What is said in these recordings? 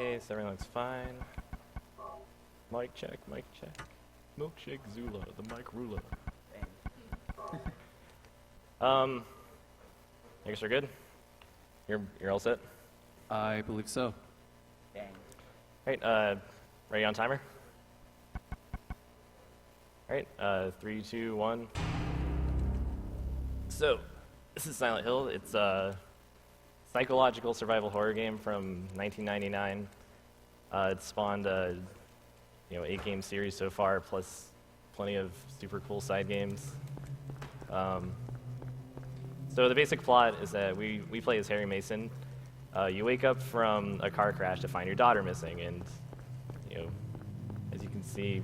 case, everything looks fine. Mic check, mic check. Milkshake Zula, the mic ruler. I guess we're good. You're all set? I believe so. Dang. Alright, ready on timer? Alright, 3, 2, 1. So, this is Silent Hill. It's a psychological survival horror game from 1999. It spawned a 8-game series so far, plus plenty of super cool side games. So the basic plot is that we play as Harry Mason. You wake up from a car crash to find your daughter missing, and as you can see,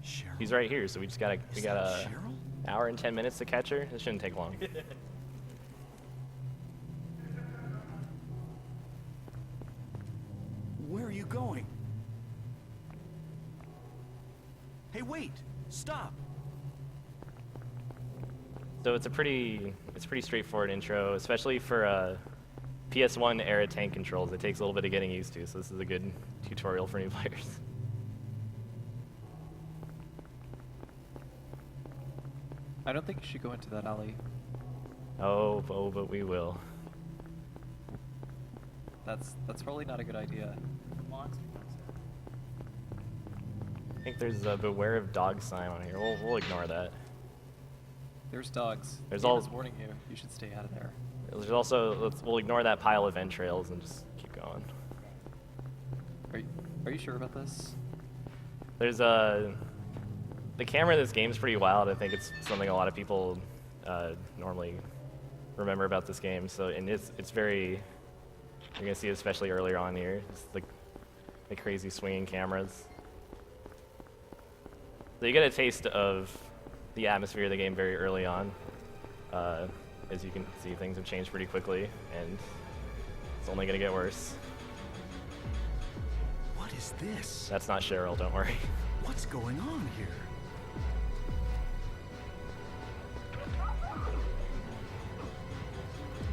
Cheryl? he's right here. So we got a Cheryl? hour and 10 minutes to catch her. This shouldn't take long. Where are you going? Hey, wait! Stop! So it's a pretty straightforward intro, especially for PS1 era tank controls. It takes a little bit of getting used to, so this is a good tutorial for new players. I don't think you should go into that alley. Oh, but we will. That's probably not a good idea. Monster. I think there's a beware of dog sign on here. We'll ignore that. There's dogs. There's Game all- is warning you. You should stay out of there. There's also, we'll ignore that pile of entrails and just keep going. Are you sure about this? There's the camera in this game is pretty wild. I think it's something a lot of people normally remember about this game. So, and it's very, you're gonna see it especially earlier on here. It's the crazy swinging cameras. So you get a taste of the atmosphere of the game very early on. As you can see, things have changed pretty quickly, and it's only gonna get worse. What is this? That's not Cheryl, don't worry. What's going on here?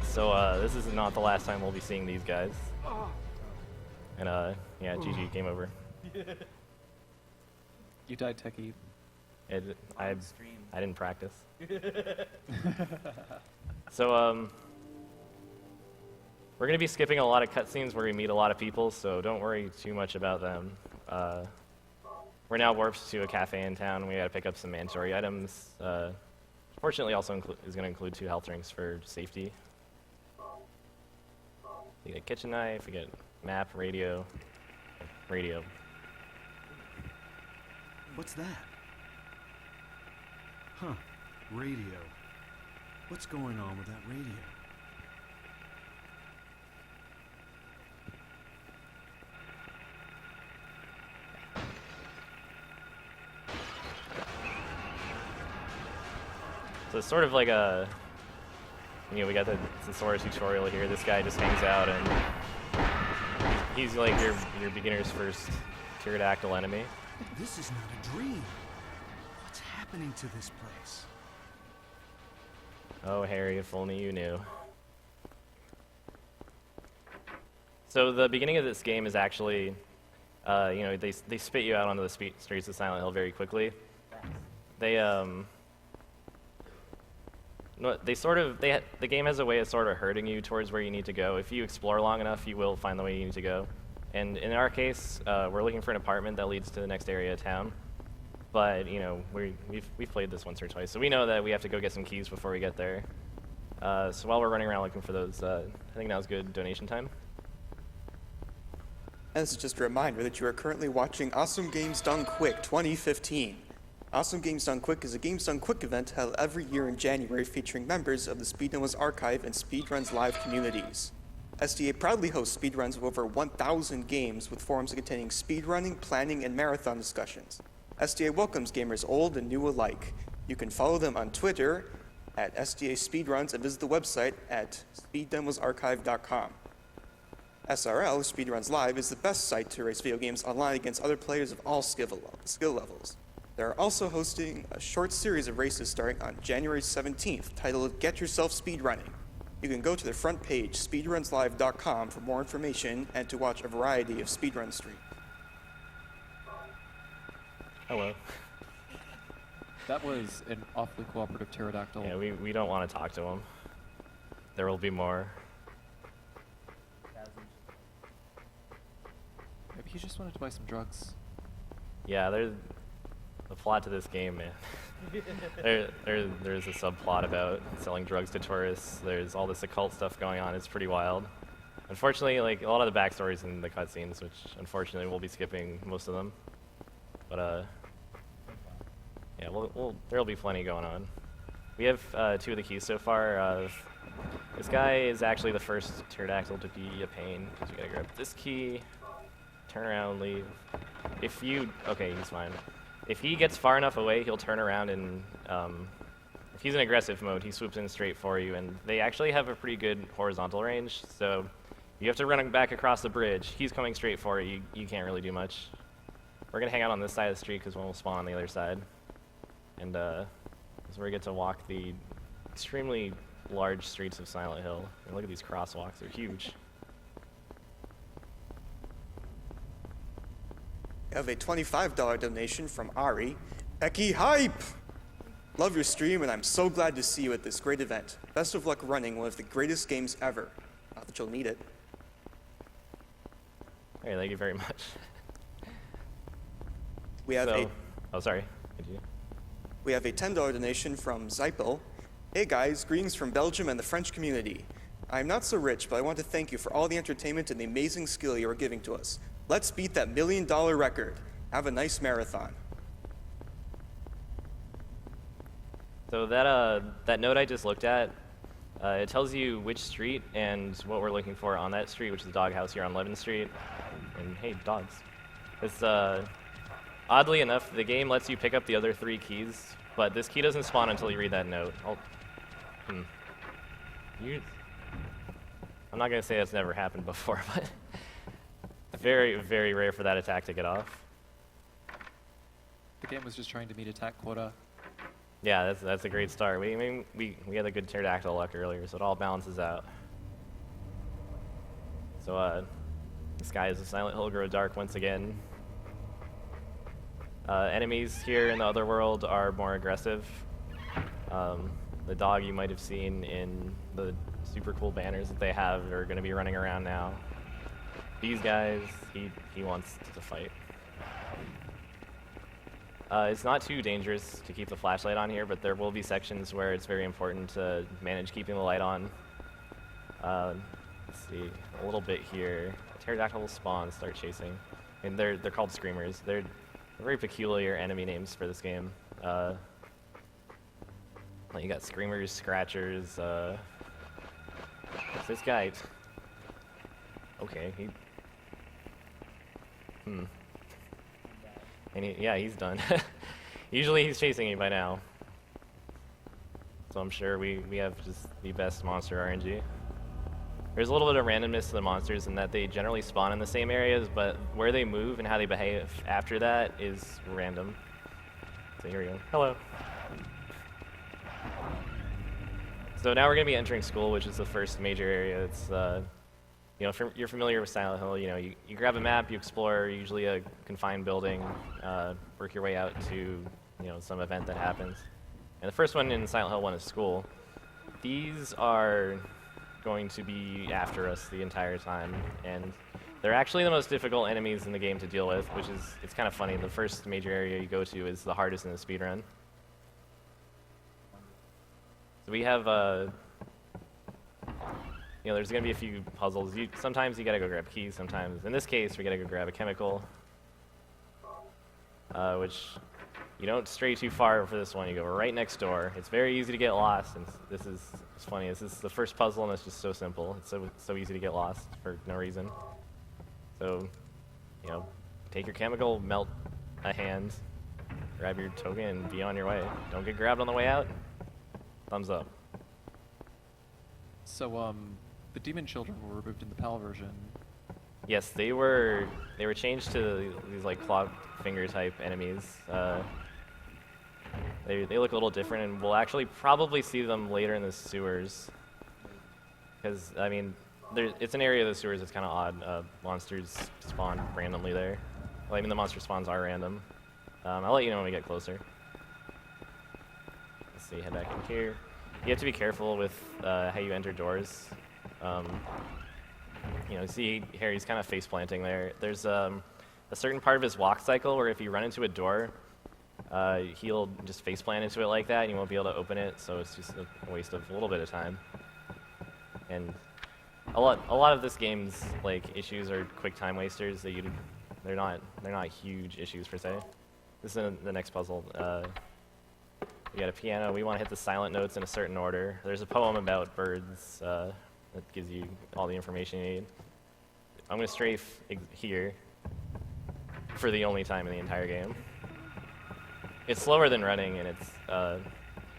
So this is not the last time we'll be seeing these guys. And yeah, GG, game over. You died, Tekkie. I Stream. didn't practice. So we're gonna be skipping a lot of cutscenes where we meet a lot of people, so don't worry too much about them. We're now warped to a cafe in town. We gotta pick up some mandatory items. Fortunately, also is gonna include 2 health drinks for safety. We get a kitchen knife. We get map, radio. What's that? Huh. Radio. What's going on with that radio? So it's sort of like a, we got the sort of tutorial here. This guy just hangs out, and he's like your beginner's first pterodactyl enemy. This is not a dream. What's happening to this place? Oh, Harry, if only you knew. So the beginning of this game is actually, they spit you out onto the streets of Silent Hill very quickly. The game has a way of sort of herding you towards where you need to go. If you explore long enough, you will find the way you need to go. And in our case, we're looking for an apartment that leads to the next area of town. But we've played this once or twice, so we know that we have to go get some keys before we get there. So while we're running around looking for those, I think now's good donation time. And this is just a reminder that you are currently watching Awesome Games Done Quick 2015. Awesome Games Done Quick is a Games Done Quick event held every year in January featuring members of the Speedrun's archive and Speedrun's live communities. SDA proudly hosts speedruns of over 1,000 games with forums containing speedrunning, planning, and marathon discussions. SDA welcomes gamers old and new alike. You can follow them on Twitter at SDA Speedruns and visit the website at speeddemosarchive.com. SRL, Speedruns Live, is the best site to race video games online against other players of all skill levels. They are also hosting a short series of races starting on January 17th titled Get Yourself Speedrunning. You can go to the front page, speedrunslive.com, for more information and to watch a variety of speedrun streams. Hello. That was an awfully cooperative pterodactyl. Yeah, we don't want to talk to him. There will be more. Maybe he just wanted to buy some drugs. Yeah, there's the plot to this game, man. There's a subplot about selling drugs to tourists. There's all this occult stuff going on. It's pretty wild. Unfortunately, like a lot of the backstories in the cutscenes, which unfortunately we'll be skipping most of them. But yeah, there'll be plenty going on. We have 2 of the keys so far. This guy is actually the first pterodactyl to be a pain, because you gotta grab this key, turn around, leave. Okay, he's fine. If he gets far enough away, he'll turn around and, if he's in aggressive mode, he swoops in straight for you, and they actually have a pretty good horizontal range, so you have to run back across the bridge. He's coming straight for you. You can't really do much. We're gonna hang out on this side of the street, because we'll spawn on the other side. And, so we get to walk the extremely large streets of Silent Hill. And look at these crosswalks, they're huge. We have a $25 donation from Ari. Tekkie hype! Love your stream, and I'm so glad to see you at this great event. Best of luck running one of the greatest games ever. Not that you'll need it. Hey, thank you very much. We have Oh, sorry. Continue. We have a $10 donation from Zypel. Hey guys, greetings from Belgium and the French community. I'm not so rich, but I want to thank you for all the entertainment and the amazing skill you are giving to us. Let's beat that $1 million record. Have a nice marathon. So that note I just looked at, it tells you which street and what we're looking for on that street, which is the doghouse here on 11th Street. And hey, dogs. It's oddly enough, the game lets you pick up the other 3 keys, but this key doesn't spawn until you read that note. I'm not gonna say that's never happened before, but very, very rare for that attack to get off. The game was just trying to meet attack quota. Yeah, that's a great start. We had a good pterodactyl luck earlier, so it all balances out. So the skies of Silent Hill grow dark once again. Enemies here in the other world are more aggressive. The dog you might have seen in the super cool banners that they have are going to be running around now. These guys, he wants to fight. It's not too dangerous to keep the flashlight on here, but there will be sections where it's very important to manage keeping the light on. Let's see, a little bit here. Pterodactyl will spawn, start chasing. And they're called screamers. They're very peculiar enemy names for this game. You got screamers, scratchers, this guy. Okay, And yeah, he's done. Usually he's chasing you by now. So I'm sure we have just the best monster RNG. There's a little bit of randomness to the monsters in that they generally spawn in the same areas, but where they move and how they behave after that is random. So here we go. Hello. So now we're going to be entering school, which is the first major area. It's, you know, if you're familiar with Silent Hill, you know, you grab a map, you explore usually a confined building, work your way out to, you know, some event that happens. And the first one in Silent Hill 1 is school. These are going to be after us the entire time, and they're actually the most difficult enemies in the game to deal with, which is, it's kind of funny. The first major area you go to is the hardest in the speedrun. So we have, you know, there's going to be a few puzzles. Sometimes you got to go grab keys, sometimes, in this case, we got to go grab a chemical, which you don't stray too far for this one. You go right next door. It's very easy to get lost, and it's funny. This is the first puzzle, and it's just so simple. It's so easy to get lost for no reason. So, you know, take your chemical, melt a hand, grab your token, and be on your way. Don't get grabbed on the way out. Thumbs up. So, the demon children were removed in the PAL version. Yes, they were changed to these like claw finger type enemies. They look a little different, and we'll actually probably see them later in the sewers. Because, I mean, it's an area of the sewers that's kind of odd. Monsters spawn randomly there. Well, I mean, the monster spawns are random. I'll let you know when we get closer. Let's see, head back in here. You have to be careful with how you enter doors. You know, see Harry's kind of face planting there. There's a certain part of his walk cycle where if you run into a door, he'll just face plant into it like that, and you won't be able to open it. So it's just a waste of a little bit of time. And a lot of this game's like issues are quick time wasters that they're not huge issues per se. This is the next puzzle. We got a piano. We want to hit the silent notes in a certain order. There's a poem about birds that gives you all the information you need. I'm going to strafe here for the only time in the entire game. It's slower than running, and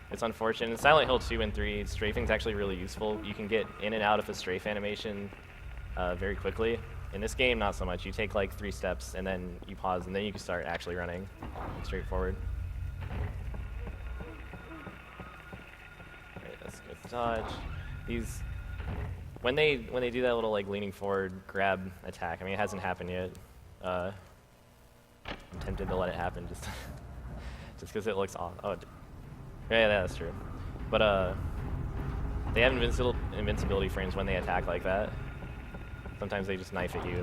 it's unfortunate. In Silent Hill 2 and 3, strafing's actually really useful. You can get in and out of a strafe animation very quickly. In this game, not so much. You take like 3 steps, and then you pause, and then you can start actually running straight forward. Alright, that's good. Dodge. These, when they do that little like leaning forward grab attack, I mean it hasn't happened yet. I'm tempted to let it happen just because it looks off. Oh, yeah, that's true. But they have invincibility frames when they attack like that. Sometimes they just knife at you.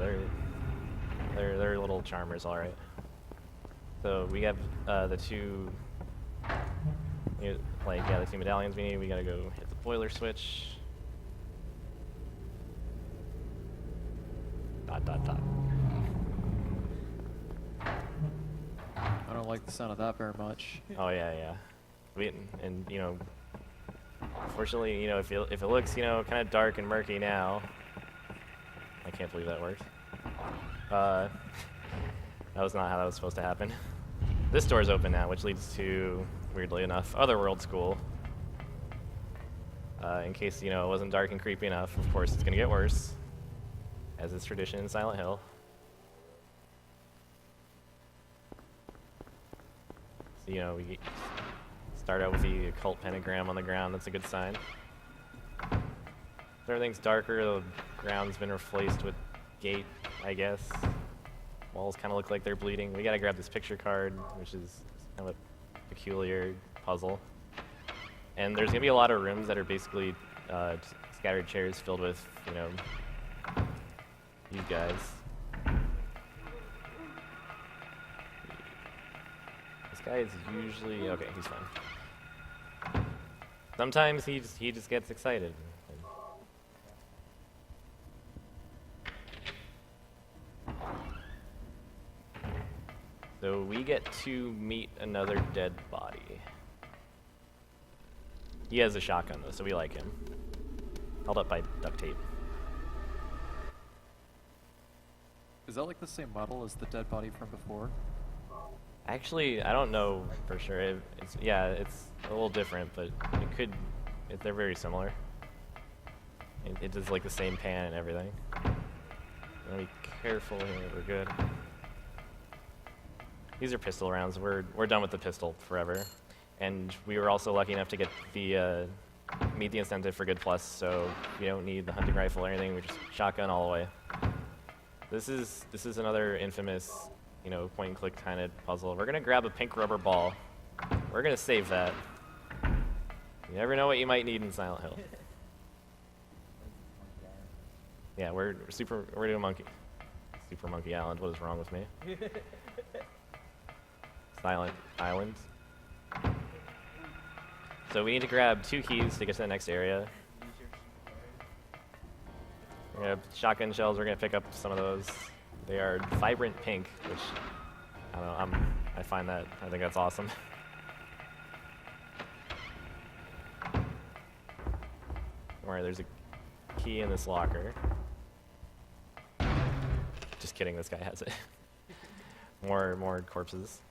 They're little charmers, all right. So we have the two medallions we need. We gotta go hit the boiler switch. Dot dot dot. I don't like the sound of that very much. Oh yeah. And you know, fortunately, you know, if it looks, you know, kind of dark and murky now, I can't believe that worked. That was not how that was supposed to happen. This door's open now, which leads to, weirdly enough, Otherworld School. In case, you know, it wasn't dark and creepy enough, of course it's gonna get worse, as is tradition in Silent Hill. So, you know, we start out with the occult pentagram on the ground. That's a good sign. If everything's darker, the ground's been replaced with gate, I guess. Walls kind of look like they're bleeding. We gotta grab this picture card, which is kind of a peculiar puzzle. And there's gonna be a lot of rooms that are basically scattered chairs filled with, you know, these guys. This guy is usually okay. He's fine. Sometimes he just gets excited. So we get to meet another dead body. He has a shotgun though, so we like him. Held up by duct tape. Is that like the same model as the dead body from before? Actually, I don't know for sure. It's a little different, but they're very similar. It does like the same pan and everything. Gotta be careful here. We're good. These are pistol rounds. We're done with the pistol forever, and we were also lucky enough to get the meet the incentive for Good Plus. So you don't need the hunting rifle or anything. We just shotgun all the way. This is another infamous, you know, point and click kind of puzzle. We're gonna grab a pink rubber ball. We're gonna save that. You never know what you might need in Silent Hill. Yeah, we're doing Super Monkey Island. What is wrong with me? Silent Island. So we need to grab 2 keys to get to the next area. We're gonna have shotgun shells. We're gonna pick up some of those. They are vibrant pink, which I don't know. I think that's awesome. Alright, there's a key in this locker. Just kidding. This guy has it. More corpses.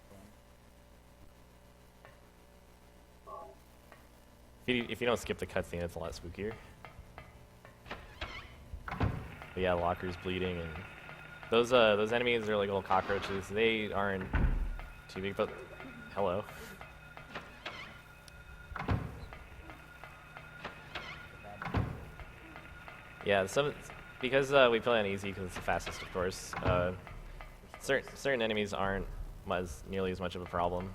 If you don't skip the cutscene, it's a lot spookier. But yeah, locker's bleeding, and those enemies are like little cockroaches. They aren't too big, but hello. Yeah, because we play on easy because it's the fastest, of course. Certain enemies aren't nearly as much of a problem.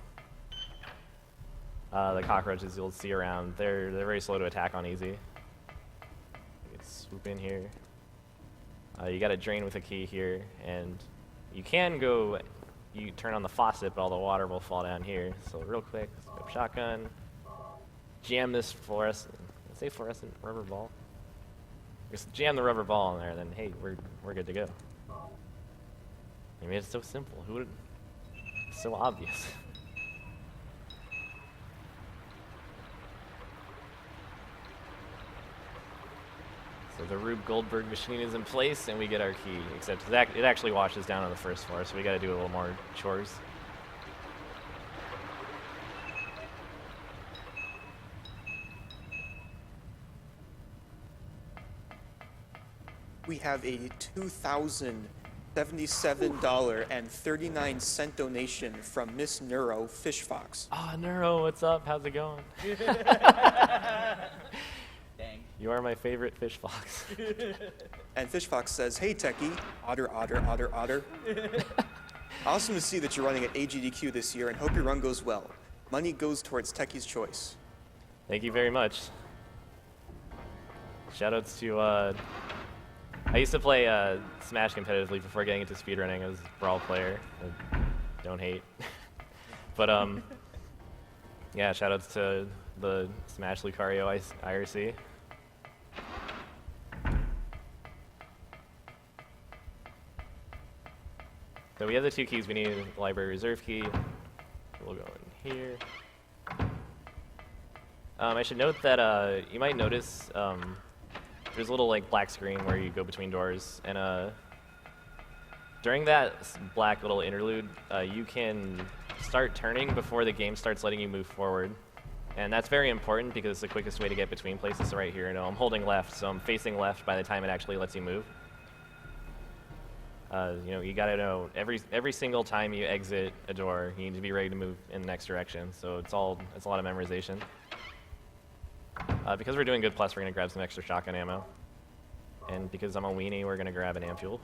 The cockroaches you'll see around, they're very slow to attack on easy. You can swoop in here. You got to drain with a key here, and you can go. You turn on the faucet, but all the water will fall down here. So real quick, let's grab shotgun, jam this fluorescent. Let's say fluorescent rubber ball. Just jam the rubber ball in there, then hey, we're good to go. I mean, it's so simple. Who would? It's so obvious. So the Rube Goldberg machine is in place, and we get our key. Except it actually washes down on the first floor, so we got to do a little more chores. We have a $2,077.39 donation from Miss Neuro Fish Fox. Ah, Neuro, what's up? How's it going? Dang. You are my favorite fish fox. And Fish Fox says, "Hey Techie, otter, otter, otter, otter. Awesome to see that you're running at AGDQ this year and hope your run goes well. Money goes towards Techie's choice." Thank you very much. Shoutouts to, I used to play Smash competitively before getting into speedrunning. I was a Brawl player. Don't hate. But, yeah, shoutouts to the Smash Lucario IRC. So we have the two keys we need, the library reserve key. We'll go in here. I should note that you might notice there's a little like black screen where you go between doors, and during that black little interlude, you can start turning before the game starts letting you move forward. And that's very important because it's the quickest way to get between places. So right here, I'm holding left, so I'm facing left by the time it actually lets you move. You gotta know every single time you exit a door, you need to be ready to move in the next direction. So it's a lot of memorization. Because we're doing good plus, we're gonna grab some extra shotgun ammo. And because I'm a weenie, we're gonna grab an ampule.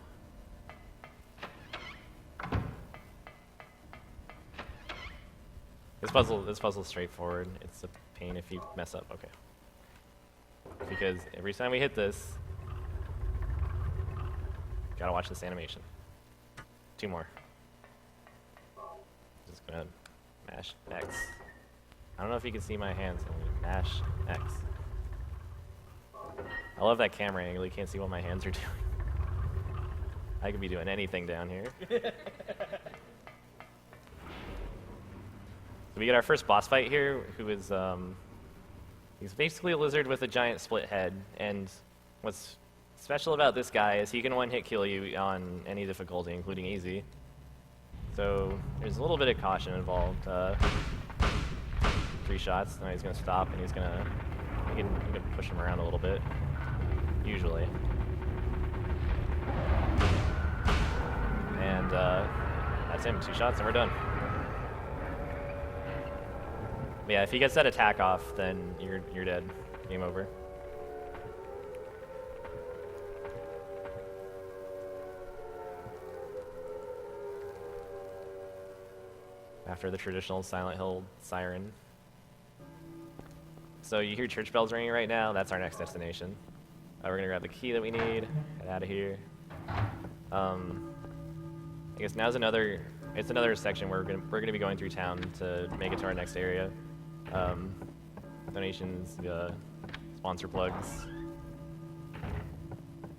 This puzzle's straightforward. It's a pain if you mess up. Okay. Because every time we hit this, gotta watch this animation. 2 more. Just gonna mash X. I don't know if you can see my hands. I'm gonna mash X. I love that camera angle. You can't see what my hands are doing. I could be doing anything down here. So we get our first boss fight here, who is, he's basically a lizard with a giant split head, and what's special about this guy is he can one-hit kill you on any difficulty, including easy. So there's a little bit of caution involved. 3 shots, now he's gonna stop, and you can push him around a little bit, usually. And that's him, 2 shots, and we're done. But yeah, if he gets that attack off, then you're dead. Game over. After the traditional Silent Hill siren. So you hear church bells ringing right now. That's our next destination. We're gonna grab the key that we need. Get out of here. I guess now's another section where we're gonna be going through town to make it to our next area. Donations, sponsor plugs.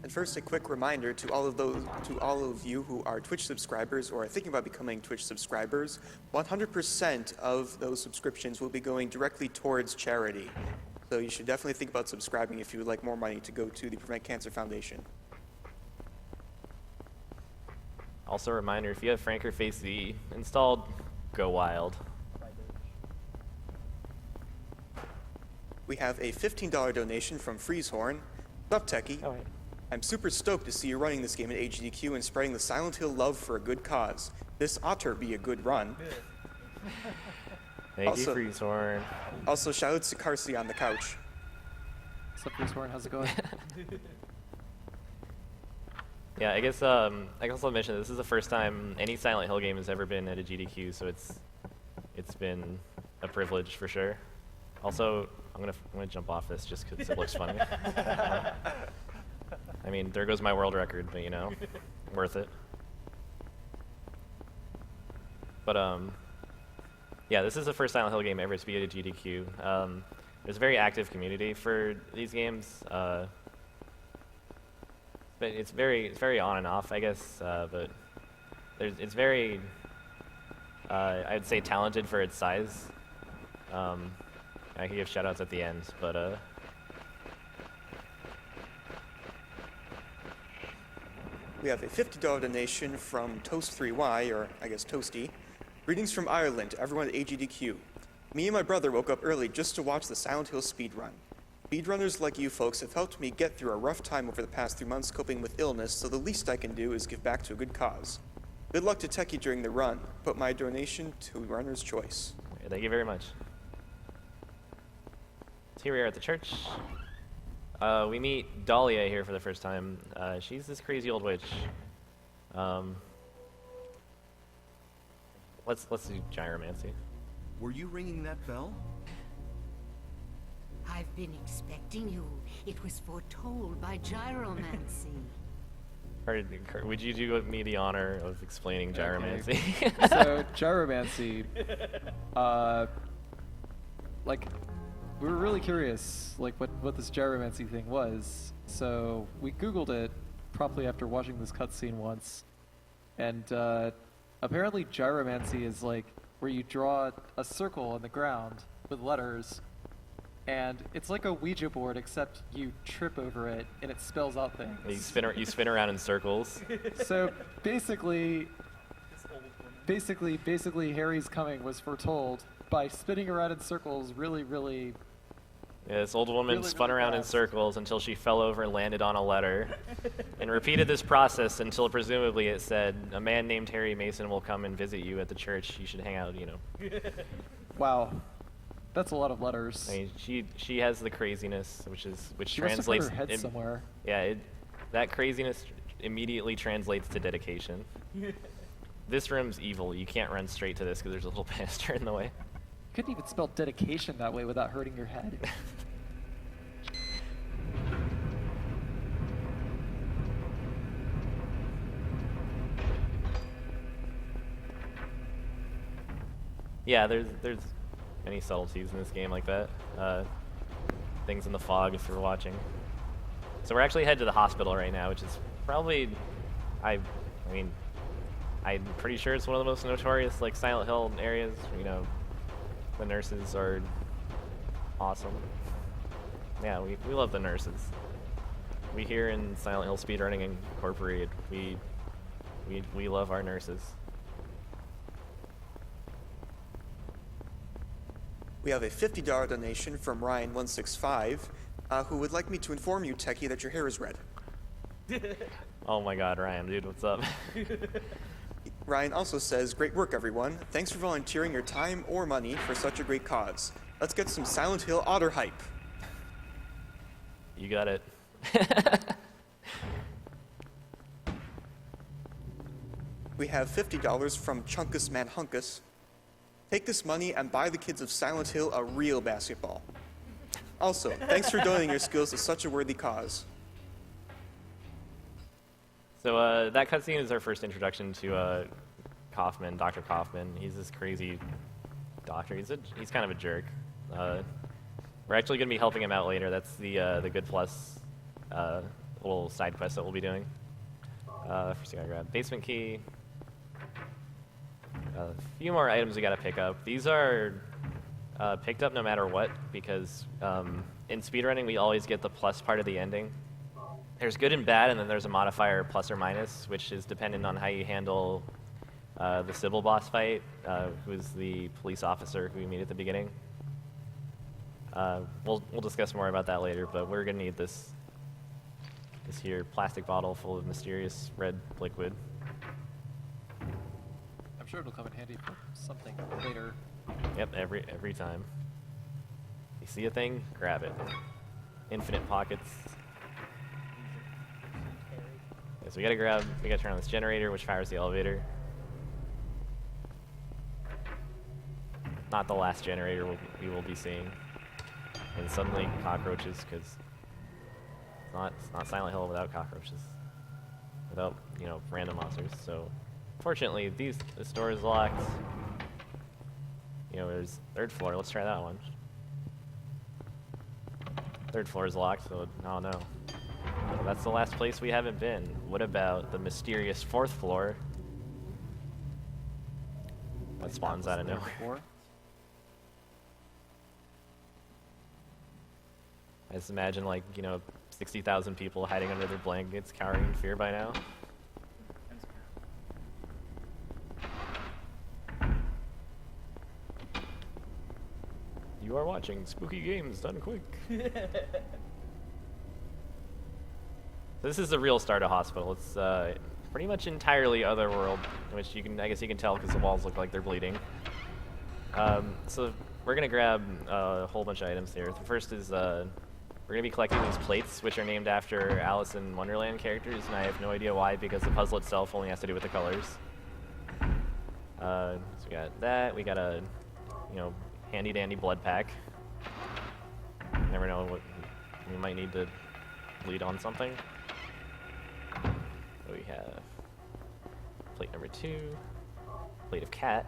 And first, a quick reminder to all of you who are Twitch subscribers or are thinking about becoming Twitch subscribers, 100% of those subscriptions will be going directly towards charity. So you should definitely think about subscribing if you would like more money to go to the Prevent Cancer Foundation. Also a reminder, if you have Franker Face Z installed, go wild. We have a $15 donation from Freezehorn. What's up, Techie? Oh, wait. I'm super stoked to see you running this game at AGDQ and spreading the Silent Hill love for a good cause. This ought to be a good run. Thank you, Freezehorn. Also, shoutouts to Carsey on the couch. What's up, Freezehorn? How's it going? Yeah, I guess I can also mention this is the first time any Silent Hill game has ever been at a GDQ, so it's been a privilege for sure. Also, I'm gonna jump off this just because it looks funny. I mean, there goes my world record, but you know, worth it. But yeah, this is the first Silent Hill game ever to be at a GDQ. There's a very active community for these games, but it's very on and off, I guess. But it's very, I'd say, talented for its size. I can give shoutouts at the end, but We have a $50 donation from Toast3Y, or I guess Toasty. Greetings from Ireland, everyone at AGDQ. Me and my brother woke up early just to watch the Silent Hill speedrun. Speedrunners like you folks have helped me get through a rough time over the past 3 months coping with illness, so the least I can do is give back to a good cause. Good luck to Tekkie during the run. Put my donation to runner's choice. thank you very much. So here we are at the church. We meet Dahlia here for the first time. She's this crazy old witch. Let's do gyromancy. Were you ringing that bell? I've been expecting you. It was foretold by gyromancy. Would you do me the honor of explaining gyromancy? Okay. So gyromancy, like, we were really curious, like, what this gyromancy thing was. So we Googled it promptly after watching this cutscene once, and apparently gyromancy is like where you draw a circle on the ground with letters, and it's like a Ouija board except you trip over it and it spells out things. You spin around in circles. So basically Harry's coming was foretold by spinning around in circles really. Yeah, this old woman Really, spun really around in fast. circles until she fell over and landed on a letter, and repeated this process until presumably it said, "A man named Harry Mason will come and visit you at the church. You should hang out." You know. Wow, that's a lot of letters. I mean, she has the craziness, which She must have put translates. her head somewhere. Yeah, that craziness immediately translates to dedication. This room's evil. You can't run straight to this because there's a little banister in the way. You couldn't even spell dedication that way without hurting your head. Yeah, there's many subtleties in this game like that. Things in the fog if you're watching. So we're actually headed to the hospital right now, which is probably, I mean, I'm pretty sure it's one of the most notorious like Silent Hill areas. You know, the nurses are awesome. Yeah, we love the nurses. We here in Silent Hill Speedrunning Incorporated, we love our nurses. We have a $50 donation from Ryan165, who would like me to inform you, Tekkie, that your hair is red. Oh my God, Ryan, dude, what's up? Ryan also says, great work, everyone. Thanks for volunteering your time or money for such a great cause. Let's get some Silent Hill otter hype. You got it. We have $50 from Chunkus Manhunkus. Take this money and buy the kids of Silent Hill a real basketball. Also, thanks for donating your skills to such a worthy cause. So that cutscene is our first introduction to Kaufman, Dr. Kaufman. He's this crazy doctor. He's kind of a jerk. We're actually going to be helping him out later. That's the Good Plus little side quest that we'll be doing. First thing I grab, basement key. A few more items we got to pick up. These are picked up no matter what, because in speedrunning we always get the plus part of the ending. There's good and bad, and then there's a modifier plus or minus, which is dependent on how you handle the Sybil boss fight, who is the police officer who we meet at the beginning. We'll discuss more about that later, but we're gonna need this here plastic bottle full of mysterious red liquid. I'm sure it'll come in handy for something later. Yep, every time. You see a thing, grab it. Infinite pockets. Yes, So we gotta turn on this generator, which powers the elevator. Not the last generator we will be seeing. And suddenly cockroaches, because it's not Silent Hill without cockroaches. Without, you know, random monsters. So, fortunately, this door is locked. You know, there's third floor. Let's try that one. Third floor is locked, so oh no. So that's the last place we haven't been. What about the mysterious fourth floor? That spawns out of nowhere. Before. I just imagine, like, you know, 60,000 people hiding under their blankets, cowering in fear by now. You are watching Spooky Games Done Quick. This is the real Stardust Hospital. It's pretty much entirely otherworld, which I guess you can tell because the walls look like they're bleeding. So we're gonna grab a whole bunch of items here. The first is we're gonna be collecting these plates, which are named after Alice in Wonderland characters, and I have no idea why because the puzzle itself only has to do with the colors. So we got that. We got a, you know, handy dandy blood pack. You never know what we might need to bleed on something. So we have plate number 2, plate of cat.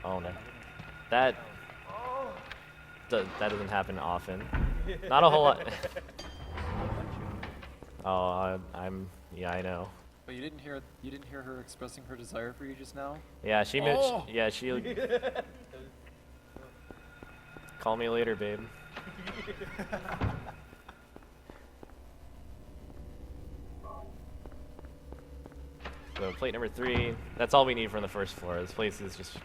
Oh no, that doesn't happen often. Not a whole lot. Oh, yeah, I know. But you didn't hear her expressing her desire for you just now? Yeah, she call me later, babe. So plate number 3, that's all we need from the first floor. This place is just,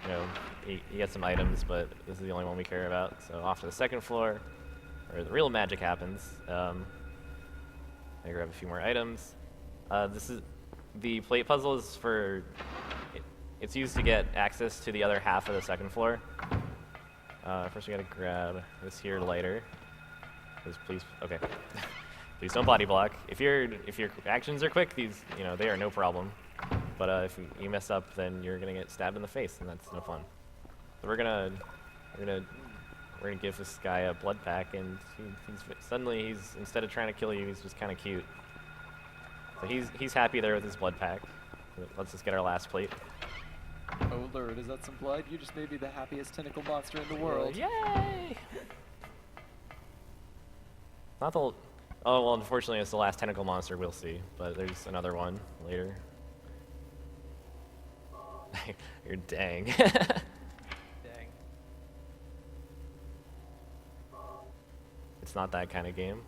you know, you get some items, but this is the only one we care about. So off to the second floor, where the real magic happens. I grab a few more items. This is the plate puzzle is for. It's used to get access to the other half of the second floor. First, we gotta grab this here lighter. Please, okay. Please don't body block. If your actions are quick, these, you know, they are no problem. But if you mess up, then you're gonna get stabbed in the face, and that's no fun. So we're gonna give this guy a blood pack, and suddenly instead of trying to kill you, he's just kind of cute. So he's happy there with his blood pack. Let's just get our last plate. Oh lord, is that some blood? You just made me the happiest tentacle monster in the world. Yay! Not the. Oh well, unfortunately, it's the last tentacle monster we'll see. But there's another one later. You're dang. Dang. It's not that kind of game.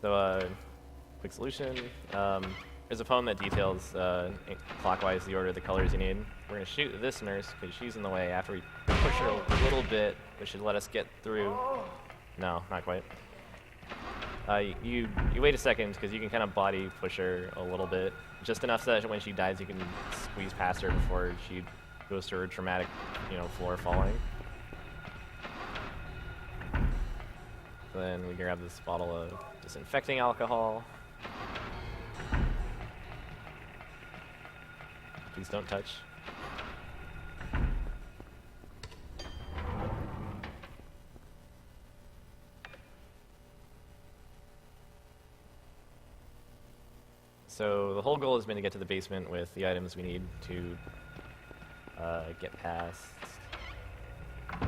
So, quick solution. There's a poem that details clockwise the order of the colors you need. We're gonna shoot this nurse because she's in the way. After we push her a little bit, which should let us get through. No, not quite. You wait a second because you can kind of body push her a little bit, just enough so that when she dies, you can squeeze past her before she goes to her traumatic, you know, floor falling. Then we grab this bottle of disinfecting alcohol. Please don't touch. So the whole goal has been to get to the basement with the items we need to get past a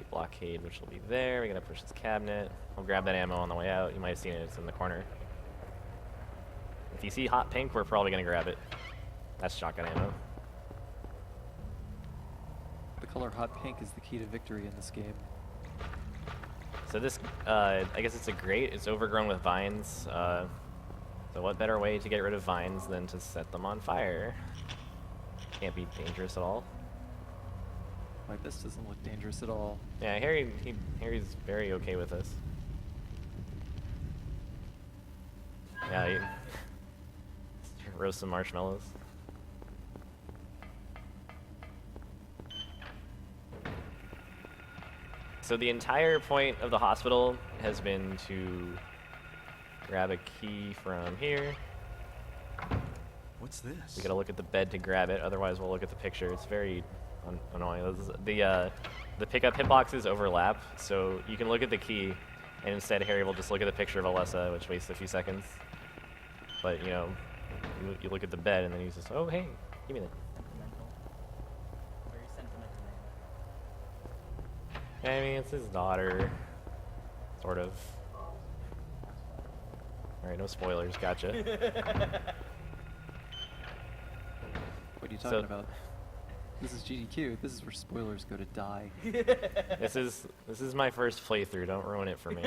blockade, which will be there. We're gonna push this cabinet. I'll grab that ammo on the way out. You might have seen it, it's in the corner. If you see hot pink, we're probably gonna grab it. That's shotgun ammo. The color hot pink is the key to victory in this game. So this, I guess it's a grate. It's overgrown with vines. So what better way to get rid of vines than to set them on fire? Can't be dangerous at all. Like, this doesn't look dangerous at all. Yeah, Harry's very okay with this. Yeah, he roast some marshmallows. So the entire point of the hospital has been to grab a key from here. What's this? We gotta look at the bed to grab it, otherwise we'll look at the picture. It's very annoying. The pickup hitboxes overlap, so you can look at the key, and instead Harry will just look at the picture of Alessa, which wastes a few seconds. But, you know, you look at the bed, and then he's just, oh, hey, give me that. Very sentimental. I mean, it's his daughter, sort of. Alright, no spoilers, gotcha. What are you talking about? This is GDQ. This is where spoilers go to die. This is my first playthrough, don't ruin it for me.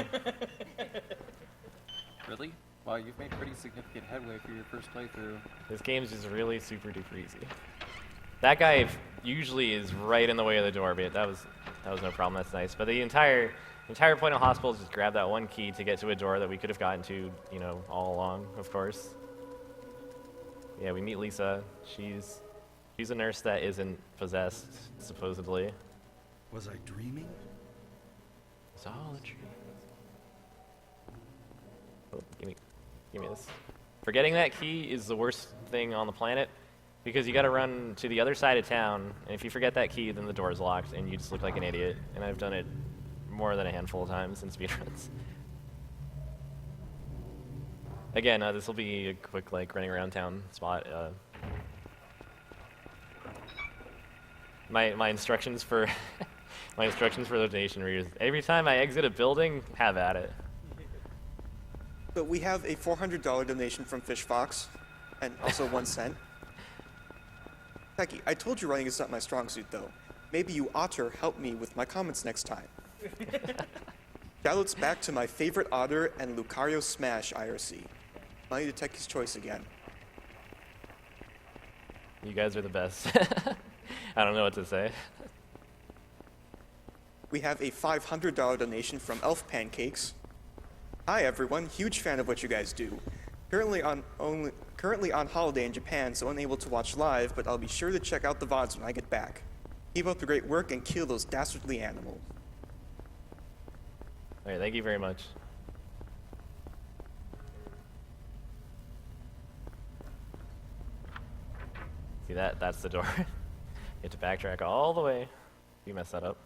Really? Wow, you've made pretty significant headway for your first playthrough. This game's just really super duper easy. That guy usually is right in the way of the door, but that was no problem, that's nice. But the entire point of hospital is just grab that one key to get to a door that we could have gotten to, you know, all along, of course. Yeah, we meet Lisa. She's a nurse that isn't possessed, supposedly. Was I dreaming? It's all a dream. Oh, give me this. Forgetting that key is the worst thing on the planet, because you gotta run to the other side of town, and if you forget that key, then the door's locked, and you just look like an idiot. And I've done it more than a handful of times in speedruns. Again, this will be a quick, like, running around town spot. My instructions for my instructions for the donation readers: every time I exit a building, have at it. But we have a $400 donation from Fish Fox, and also 1 cent. Tekkie, I told you writing is not my strong suit, though. Maybe you oughter help me with my comments next time. Shoutouts back to my favorite otter and Lucario Smash IRC. Money to Tekkie's choice again. You guys are the best. I don't know what to say. We have a $500 donation from Elf Pancakes. Hi everyone, huge fan of what you guys do. Currently on holiday in Japan, so unable to watch live, but I'll be sure to check out the VODs when I get back. Keep up the great work and kill those dastardly animals. Alright, thank you very much. See that? That's the door. You have to backtrack all the way. You mess that up.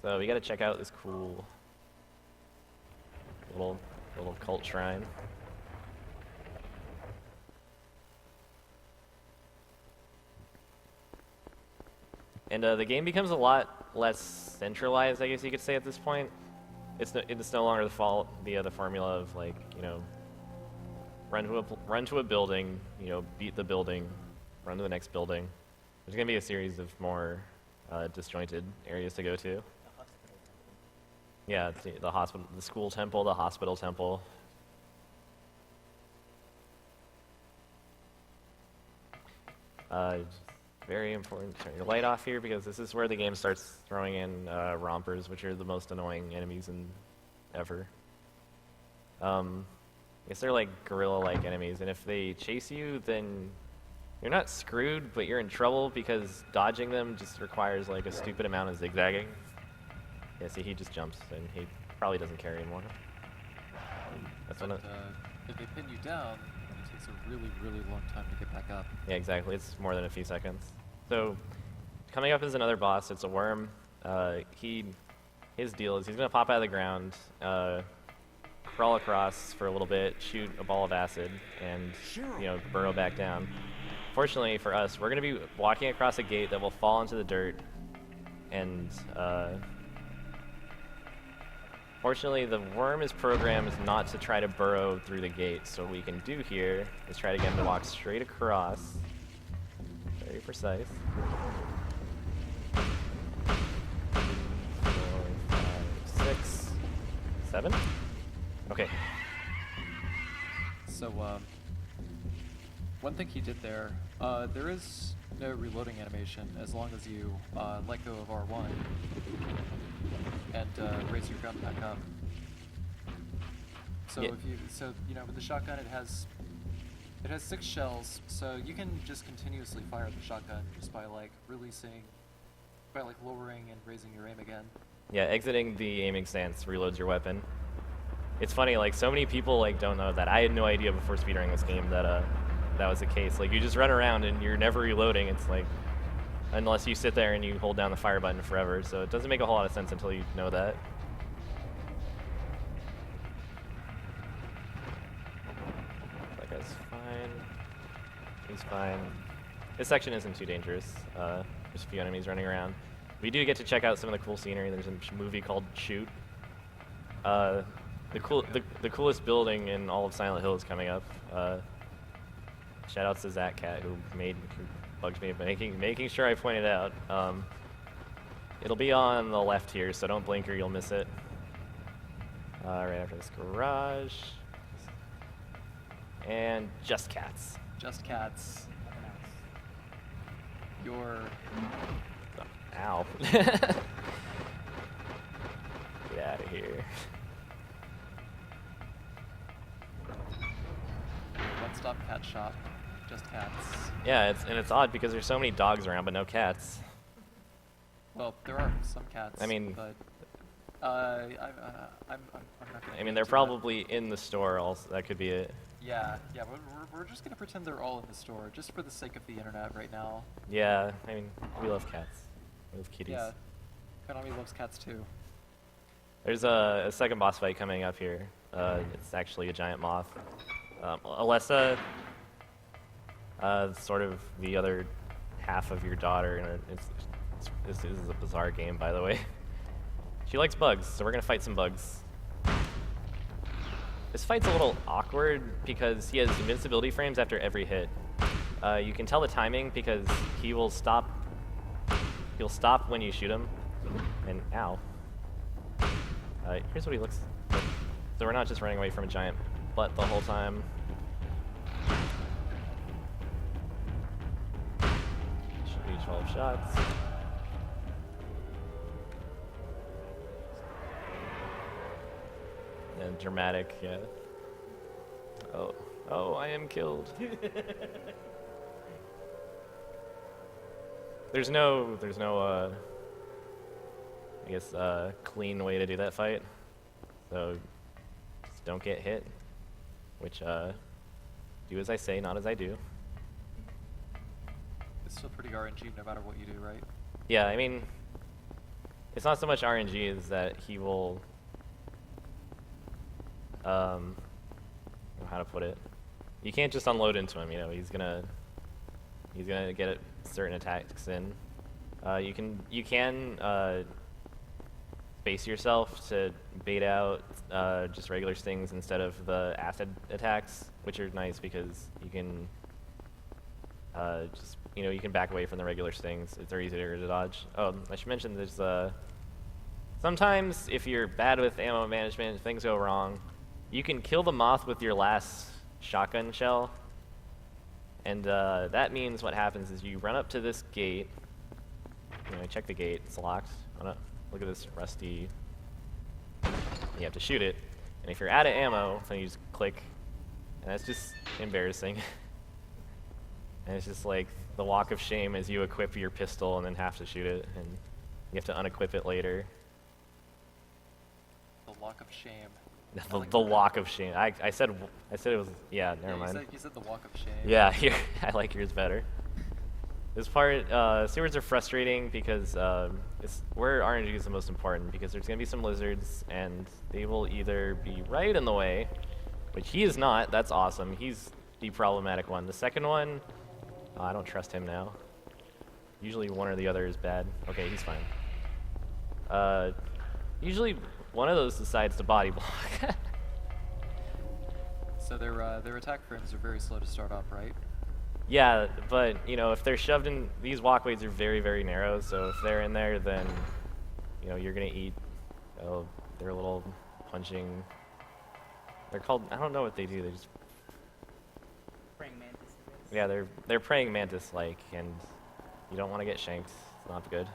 So we gotta check out this cool little cult shrine. And the game becomes a lot less centralized, I guess you could say, at this point. It's no longer the formula of, like, you know, run to a building, you know, beat the building, run to the next building. There's gonna be a series of more disjointed areas to go to. Yeah, the hospital, the school temple, the hospital temple. Very important. Turn your light off here, because this is where the game starts throwing in rompers, which are the most annoying enemies ever. I guess they're like gorilla-like enemies, and if they chase you, then you're not screwed, but you're in trouble, because dodging them just requires like a stupid amount of zigzagging. Yeah, see, he just jumps, and he probably doesn't care anymore. That's But if they pin you down, it takes a really, really long time to get back up. Yeah, exactly. It's more than a few seconds. So, coming up is another boss. It's a worm. His deal is he's gonna pop out of the ground, crawl across for a little bit, shoot a ball of acid, and burrow back down. Fortunately for us, we're gonna be walking across a gate that will fall into the dirt, and fortunately, the worm is programmed not to try to burrow through the gate, so what we can do here is try to get him to walk straight across. Very precise. 4, 5, 6, 7? Okay. So, one thing he did there, there is no reloading animation as long as you let go of R1 and raise your gun back up. So Yeah. With the shotgun it has 6 shells, so you can just continuously fire the shotgun just by like releasing By like lowering and raising your aim again. Yeah, exiting the aiming stance reloads your weapon. It's funny, like so many people like don't know that. I had no idea before speedrunning this game that that was the case. Like you just run around and you're never reloading. It's like unless you sit there and you hold down the fire button forever. So it doesn't make a whole lot of sense until you know that. That guy's fine. He's fine. This section isn't too dangerous. There's a few enemies running around. We do get to check out some of the cool scenery. There's a movie called Shoot. The coolest building in all of Silent Hill is coming up. Shout outs to Zach Cat who bugs me making sure I point it out. It'll be on the left here, so don't blink or you'll miss it. Right after this garage. And Just Cats. Just Cats. Your... Ow. Get out of here. One-stop cat shop. Just Cats. Yeah, it's odd because there's so many dogs around but no cats. Well, there are some cats. I mean, but I'm not gonna. I mean, they're probably in the store. Also, that could be it. Yeah. We're just gonna pretend they're all in the store, just for the sake of the internet right now. Yeah, I mean, we love cats. We love kitties. Yeah. Konami loves cats too. There's a second boss fight coming up here. It's actually a giant moth. Alessa, sort of the other half of your daughter, and this is a bizarre game, by the way. She likes bugs, so we're gonna fight some bugs. This fight's a little awkward because he has invincibility frames after every hit. You can tell the timing because he'll stop when you shoot him, and ow. Here's what he looks like. So we're not just running away from a giant butt the whole time. Should be 12 shots. And dramatic, yeah. Oh, I am killed. There's no, I guess, clean way to do that fight. So, just don't get hit. Which, do as I say, not as I do. It's still pretty RNG no matter what you do, right? Yeah, I mean, it's not so much RNG as that he will, I don't know how to put it. You can't just unload into him, you know, he's gonna get certain attacks in. You can space yourself to bait out just regular stings instead of the acid attacks, which are nice because you can just, you know, you can back away from the regular stings. They're easier to dodge. Oh, I should mention there's sometimes if you're bad with ammo management, if things go wrong, you can kill the moth with your last shotgun shell. And that means what happens is you run up to this gate. You know, check the gate, it's locked. Oh no, look at this rusty. You have to shoot it. And if you're out of ammo, then you just click. And that's just embarrassing. And it's just like the walk of shame as you equip your pistol and then have to shoot it. And you have to unequip it later. The walk of shame. The walk of shame. I said it was, yeah, never mind. You said the walk of shame. Yeah, here, I like yours better. This part, sewers are frustrating because it's where RNG is the most important because there's going to be some lizards and they will either be right in the way, which he is not, that's awesome. He's the problematic one. The second one, I don't trust him now. Usually one or the other is bad. Okay, he's fine. Usually one of those decides to body block. So their attack frames are very slow to start off, right? Yeah, but you know, if they're shoved in, these walkways are very, very narrow. So if they're in there, then you know you're gonna eat. Oh, they're little punching. They're called. I don't know what they do. They just Praying mantis. yeah, they're praying mantis-like, and you don't want to get shanked. It's not good.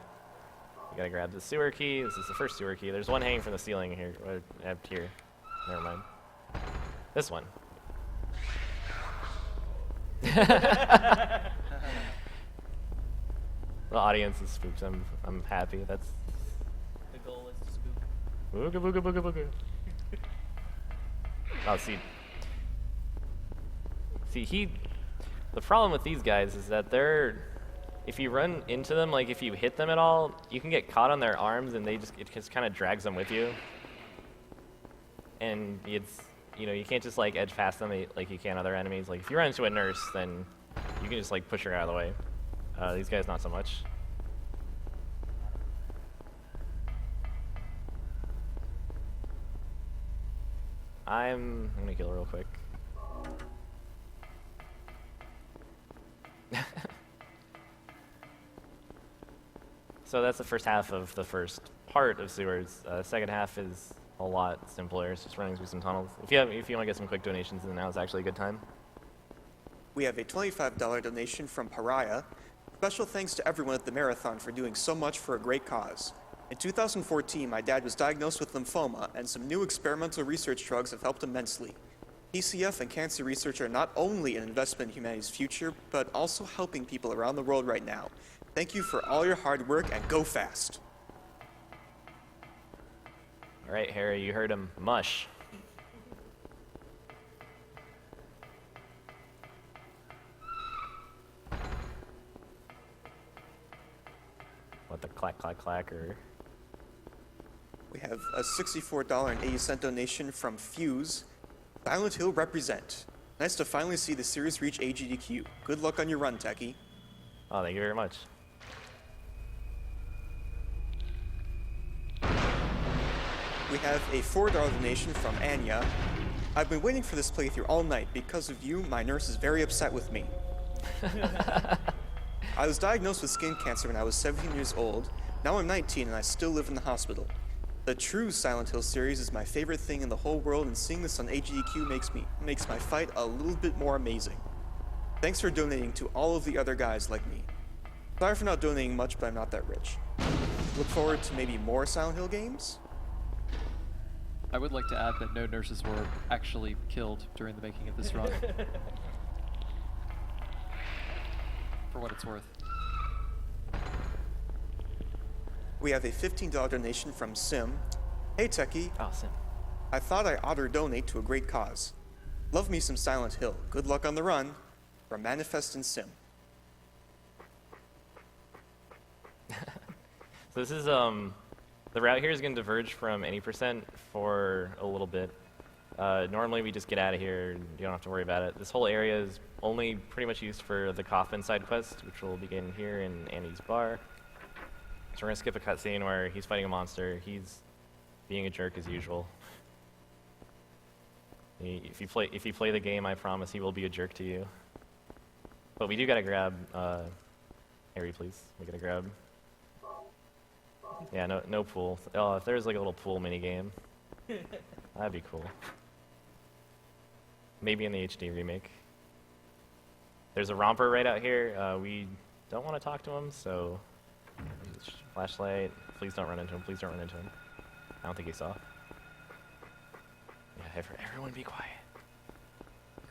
You gotta grab the sewer key. This is the first sewer key. There's one hanging from the ceiling here. Up here. Never mind. This one. The audience is spooked. I'm happy. That's The goal is to spook. booga booga booga booga. Oh, see, the problem with these guys is that if you run into them, like if you hit them at all, you can get caught on their arms and it just kind of drags them with you. And you can't just like edge past them like you can other enemies. Like if you run into a nurse, then you can just like push her out of the way. These guys not so much. I'm gonna kill real quick. So that's the first half of the first part of sewers. Second half is a lot simpler. It's just running through some tunnels. If you want to get some quick donations, then now is actually a good time. We have a $25 donation from Pariah. Special thanks to everyone at the marathon for doing so much for a great cause. In 2014, my dad was diagnosed with lymphoma, and some new experimental research drugs have helped immensely. PCF and cancer research are not only an investment in humanity's future, but also helping people around the world right now. Thank you for all your hard work, and go fast. All right, Harry, you heard him. Mush. What the clack, clack, clack, or... We have a $64.80 donation from Fuse. Silent Hill represent. Nice to finally see the series reach AGDQ. Good luck on your run, Tekkie. Oh, thank you very much. We have a $4 donation from Anya. I've been waiting for this playthrough all night. Because of you, my nurse is very upset with me. I was diagnosed with skin cancer when I was 17 years old. Now I'm 19 and I still live in the hospital. The true Silent Hill series is my favorite thing in the whole world, and seeing this on AGDQ makes my fight a little bit more amazing. Thanks for donating to all of the other guys like me. Sorry for not donating much, but I'm not that rich. Look forward to maybe more Silent Hill games? I would like to add that no nurses were actually killed during the making of this run. For what it's worth. We have a $15 donation from Sim. Hey Tekkie, Oh, Sim. I thought I oughter donate to a great cause. Love me some Silent Hill. Good luck on the run. From Manifest and Sim. So this is, the route here is going to diverge from any percent for a little bit. Normally we just get out of here and you don't have to worry about it. This whole area is only pretty much used for the coffin side quest, which will begin here in Andy's bar. So we're going to skip a cutscene where he's fighting a monster. He's being a jerk as usual. If you play the game, I promise he will be a jerk to you. But we do gotta grab, Harry, please. We gotta grab. Yeah, no pool. Oh, if there's like a little pool mini game, that'd be cool. Maybe in the HD remake. There's a romper right out here. We don't want to talk to him, so flashlight. Please don't run into him. Please don't run into him. I don't think he saw. Yeah, everyone be quiet.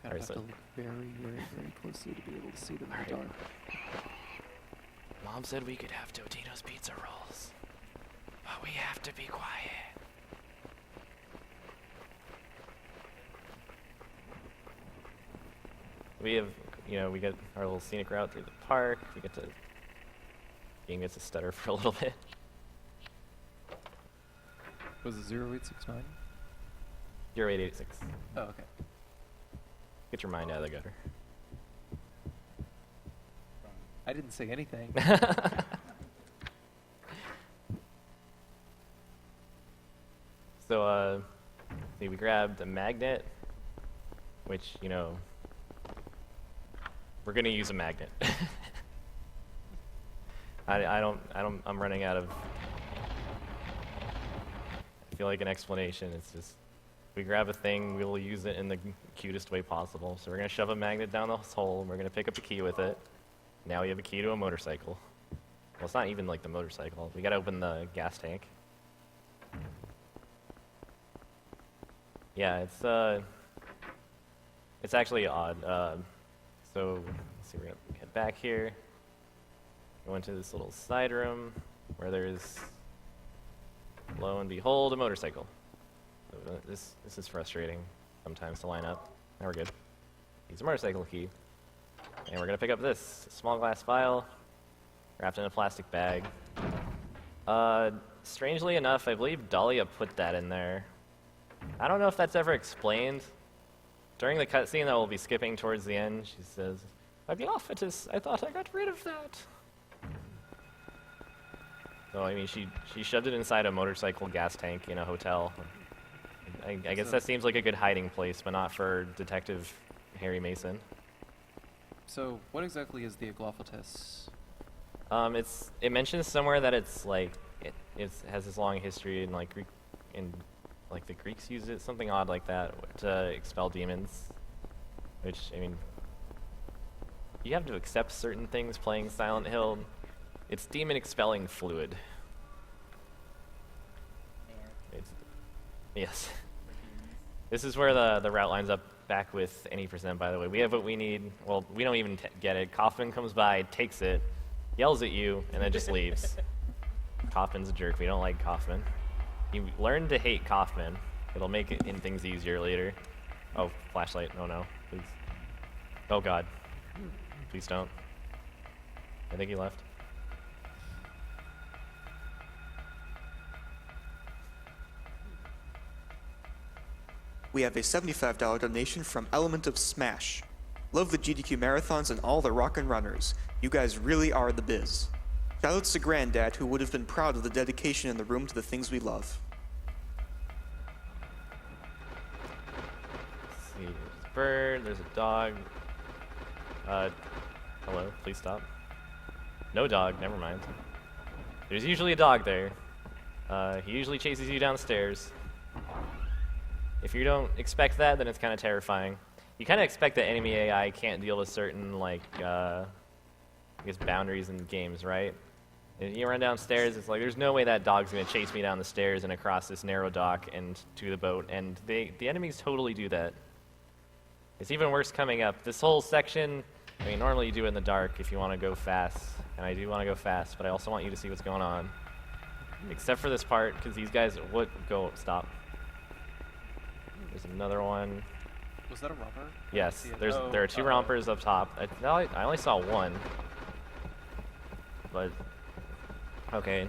Kind Alright, of have so- to look very, very, very closely to be able to see them in the dark. Mom said we could have Totino's pizza rolls, but we have to be quiet. We have, we get our little scenic route through the park. Game gets to stutter for a little bit. Was it 0869? 0886. Oh, okay. Get your mind out of the gutter. I didn't say anything. So, see, we grabbed a magnet, which, we're gonna use a magnet. I'm running out of, I feel like an explanation. It's just, we grab a thing, we'll use it in the cutest way possible. So we're gonna shove a magnet down this hole, and we're gonna pick up a key with it. Now we have a key to a motorcycle. Well, it's not even like the motorcycle. We gotta open the gas tank. Yeah, it's actually odd. So let's see, we're gonna get back here. go into this little side room where there's, lo and behold, a motorcycle. So, this is frustrating sometimes to line up. Now we're good. Use a motorcycle key. And we're gonna pick up this small glass vial wrapped in a plastic bag. Strangely enough, I believe Dahlia put that in there. I don't know if that's ever explained. During the cutscene that we'll be skipping towards the end, she says, "My Glophitus, I thought I got rid of that." So, I mean, she shoved it inside a motorcycle gas tank in a hotel. I guess that seems like a good hiding place, but not for Detective Harry Mason. So, what exactly is the Aglophotis? It mentions somewhere that it's like it has this long history in like Greek, like the Greeks used it, something odd like that, to expel demons. Which, I mean, you have to accept certain things playing Silent Hill. It's demon expelling fluid. Yes. This is where the route lines up back with any percent, by the way. We have what we need. Well, we don't even get it. Kaufman comes by, takes it, yells at you, and then just leaves. Kaufman's a jerk. We don't like Kaufman. You learn to hate Kaufman. It'll make it in things easier later. Oh, flashlight. Oh no, please. Oh god. Please don't. I think he left. We have a $75 donation from Element of Smash. Love the GDQ marathons and all the rockin' runners. You guys really are the biz. Shoutouts to Granddad, who would have been proud of the dedication in the room to the things we love. Let's see, there's a bird, there's a dog. Hello, please stop. No dog, never mind. There's usually a dog there. He usually chases you down the stairs. If you don't expect that, then it's kind of terrifying. You kind of expect that enemy AI can't deal with certain, like, I guess boundaries in games, right? And you run downstairs, it's like, there's no way that dog's going to chase me down the stairs and across this narrow dock and to the boat, and the enemies totally do that. It's even worse coming up. This whole section, I mean, normally you do it in the dark if you want to go fast, and I do want to go fast, but I also want you to see what's going on. Except for this part, because these guys would go, stop. There's another one. Was that a romper? Yes, there are two rompers up top. I only saw one. But, okay.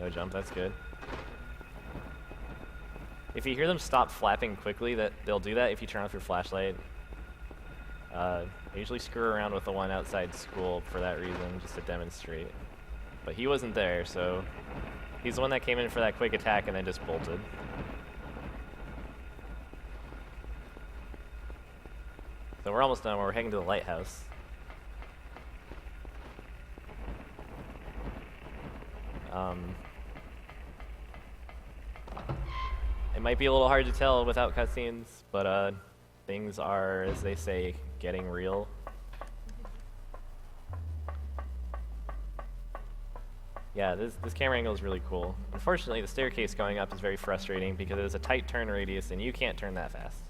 No jump, that's good. If you hear them stop flapping quickly, they'll do that if you turn off your flashlight. I usually screw around with the one outside school for that reason, just to demonstrate. But he wasn't there, so he's the one that came in for that quick attack and then just bolted. So we're almost done. We're heading to the lighthouse. It might be a little hard to tell without cutscenes, but things are, as they say, getting real. Yeah, this camera angle is really cool. Unfortunately, the staircase going up is very frustrating because it has a tight turn radius and you can't turn that fast.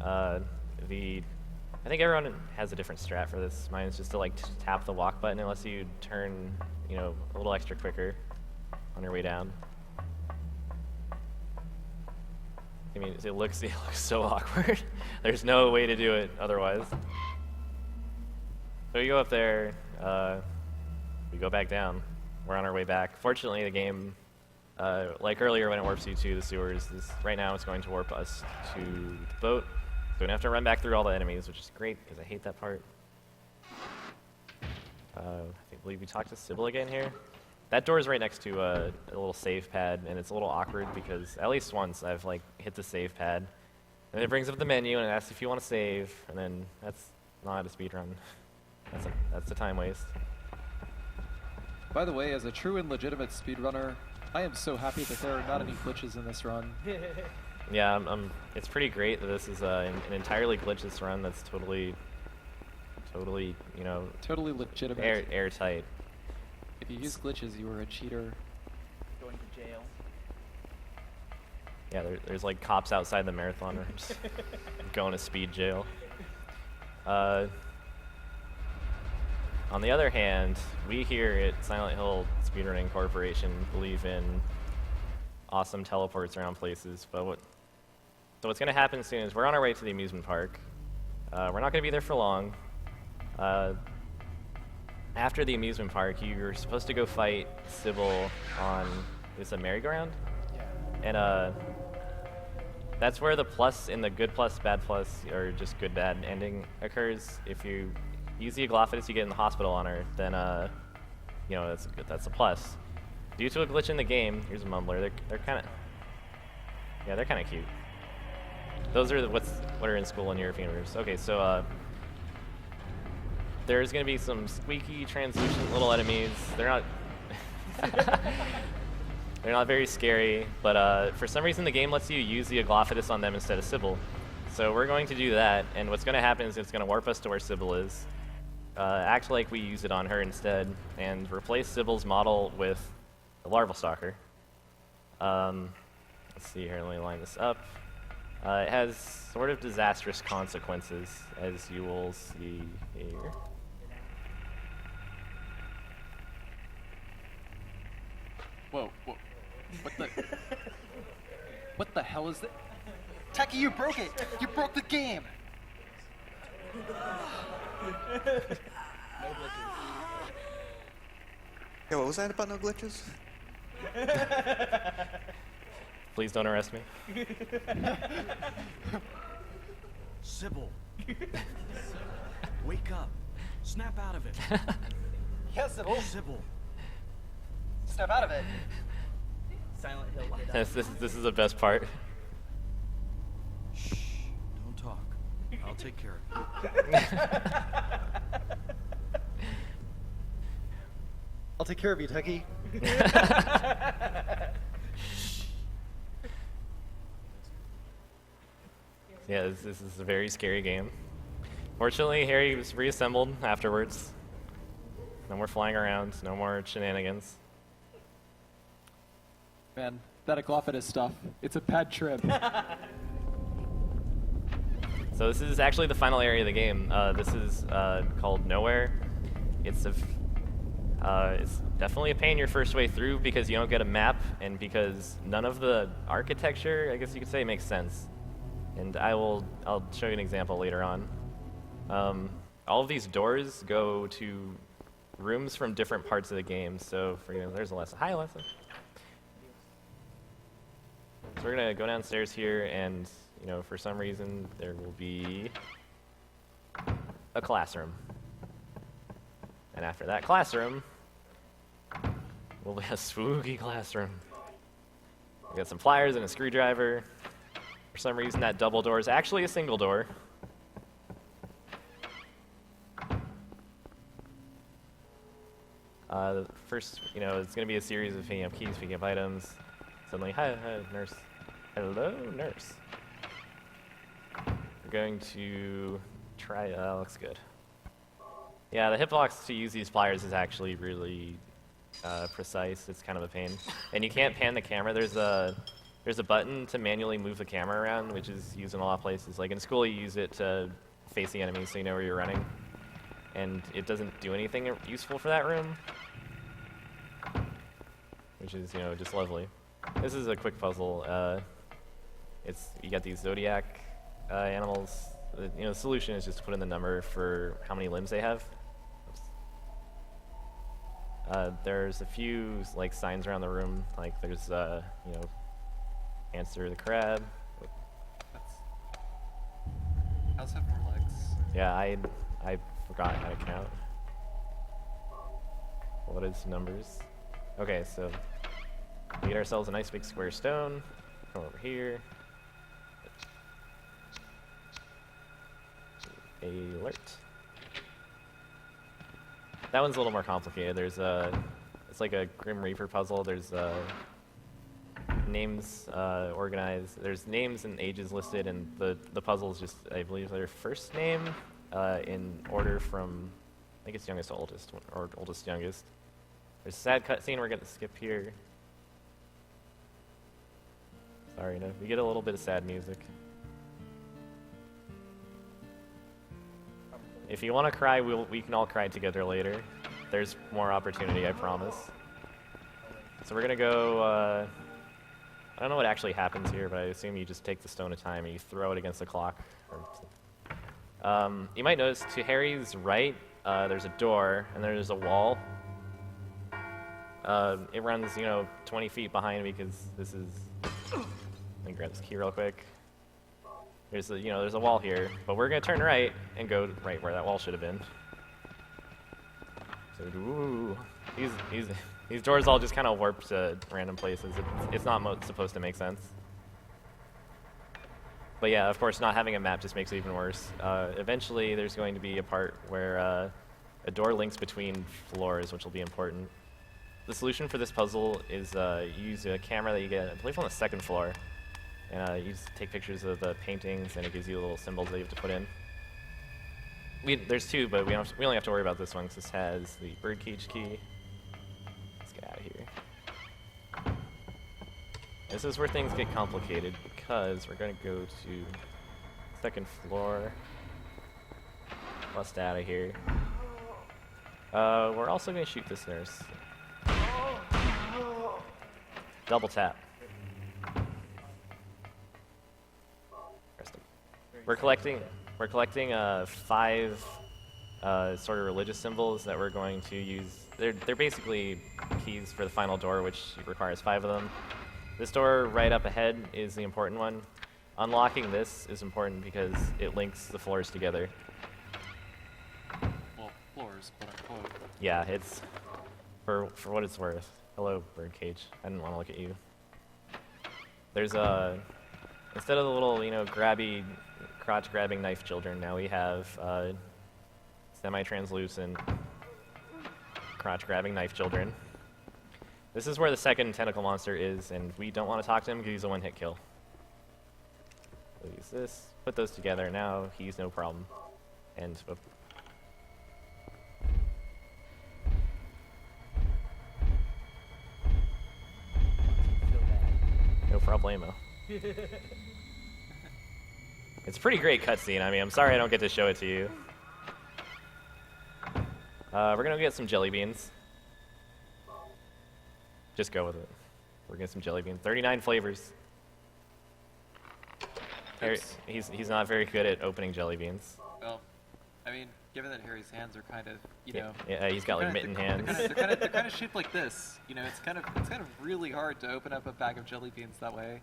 I think everyone has a different strat for this. Mine is just to like tap the walk button unless you turn, you know, a little extra quicker on your way down. I mean, it looks so awkward. There's no way to do it otherwise. So you go up there, we go back down. We're on our way back. Fortunately, the game, like earlier when it warps you to the sewers, right now it's going to warp us to the boat. So we don't have to run back through all the enemies, which is great, because I hate that part. I believe we talked to Sybil again here. That door is right next to a little save pad, and it's a little awkward because at least once I've like hit the save pad, and it brings up the menu and it asks if you want to save, and then that's not a speedrun. That's a time waste. By the way, as a true and legitimate speedrunner, I am so happy that there are not any glitches in this run. Yeah, it's pretty great that this is an entirely glitchless run that's totally, you know, Totally legitimate. airtight. If you use glitches, you are a cheater. Going to jail. Yeah, there's like cops outside the marathon rooms going to speed jail. On the other hand, we here at Silent Hill Speedrunning Corporation believe in awesome teleports around places, but what's going to happen soon is we're on our way to the amusement park. We're not going to be there for long. After the amusement park, you're supposed to go fight Sybil on, is it merry-go-round? Yeah. And that's where the plus in the good plus, bad plus, or just good bad ending occurs. If you use the Aglophidus you get in the hospital on her, then you know that's a plus. Due to a glitch in the game, here's a mumbler. They're kind of cute. Those are what are in school in European rooms. Okay, so there's gonna be some squeaky, translucent little enemies. They're not they're not very scary, but for some reason the game lets you use the Aglophidus on them instead of Sybil. So we're going to do that, and what's gonna happen is it's gonna warp us to where Sybil is, act like we use it on her instead, and replace Sybil's model with the Larval Stalker. Let's see here, let me line this up. It has sort of disastrous consequences, as you will see here. Whoa, whoa. What the hell is that? Tekkie, you broke it! You broke the game! Yeah, what was that about no glitches? Please don't arrest me. Sybil. Wake up. Snap out of it. Yes, Sybil. Sybil. Snap out of it. Silent Hill. This is the best part. Shh. Don't talk. I'll take care of it. I'll take care of you, Tekkie. Yeah, this is a very scary game. Fortunately, Harry was reassembled afterwards. No more flying around, no more shenanigans. Man, that Aglophidus stuff, it's a bad trip. So this is actually the final area of the game. This is called Nowhere. It's definitely a pain your first way through because you don't get a map and because none of the architecture, I guess you could say, makes sense. And I'll show you an example later on. All of these doors go to rooms from different parts of the game. So for example, there's a lesson. Hi, lesson. So we're gonna go downstairs here, and for some reason there will be a classroom. And after that classroom, will be a spooky classroom. We got some pliers and a screwdriver. For some reason, that double door is actually a single door. First, it's going to be a series of picking up keys, picking up items. Suddenly, hi, nurse. Hello, nurse. We're going to try, looks good. Yeah, the hitbox to use these pliers is actually really precise. It's kind of a pain. And you can't pan the camera. There's a button to manually move the camera around, which is used in a lot of places. Like in school, you use it to face the enemy so you know where you're running. And it doesn't do anything useful for that room, which is, just lovely. This is a quick puzzle. You got these zodiac animals. The solution is just to put in the number for how many limbs they have. There's a few signs around the room. Like there's answer the crab. How's have more legs? Yeah, I forgot how to count. What is numbers? Okay, so we get ourselves a nice big square stone. Come over here. Alert. That one's a little more complicated. It's like a Grim Reaper puzzle. There's names organized. There's names and ages listed, and the puzzle is just, I believe, their first name in order from, I think it's youngest to oldest, or oldest to youngest. There's a sad cutscene we're going to skip here. Sorry, we get a little bit of sad music. If you want to cry, we can all cry together later. There's more opportunity, I promise. So we're gonna go, I don't know what actually happens here, but I assume you just take the stone of time and you throw it against the clock. You might notice to Harry's right, there's a door and there's a wall. It runs, 20 feet behind me because this is, let me grab this key real quick. There's a wall here, but we're gonna turn right and go right where that wall should have been. So, ooh, these doors all just kind of warp to random places. It's not supposed to make sense. But yeah, of course, not having a map just makes it even worse. Eventually, there's going to be a part where a door links between floors, which will be important. The solution for this puzzle is you use a camera that you get, I believe, on the second floor. And you just take pictures of the paintings, and it gives you little symbols that you have to put in. There's two, but we only have to worry about this one, because this has the birdcage key. Let's get out of here. This is where things get complicated, because we're going to go to second floor. Bust out of here. We're also going to shoot this nurse. Double tap. We're collecting 5 sort of religious symbols that we're going to use. They're basically keys for the final door, which requires 5 of them. This door right up ahead is the important one. Unlocking this is important because it links the floors together. Well, floors, quote unquote. Yeah, it's for what it's worth. Hello, birdcage. I didn't want to look at you. There's instead of the little, grabby, crotch-grabbing knife children, now we have semi-translucent, crotch-grabbing knife children. This is where the second tentacle monster is, and we don't want to talk to him because he's a one-hit kill. We'll use this, put those together, now he's no problem. And no problemo. It's a pretty great cutscene. I mean, I'm sorry I don't get to show it to you. We're gonna get some jelly beans. Just go with it. We're gonna get some jelly beans. 39 flavors. Harry, he's not very good at opening jelly beans. Well, I mean, given that Harry's hands are kind of, Yeah, he's got like mitten hands. they're kind of shaped like this. It's kind of really hard to open up a bag of jelly beans that way.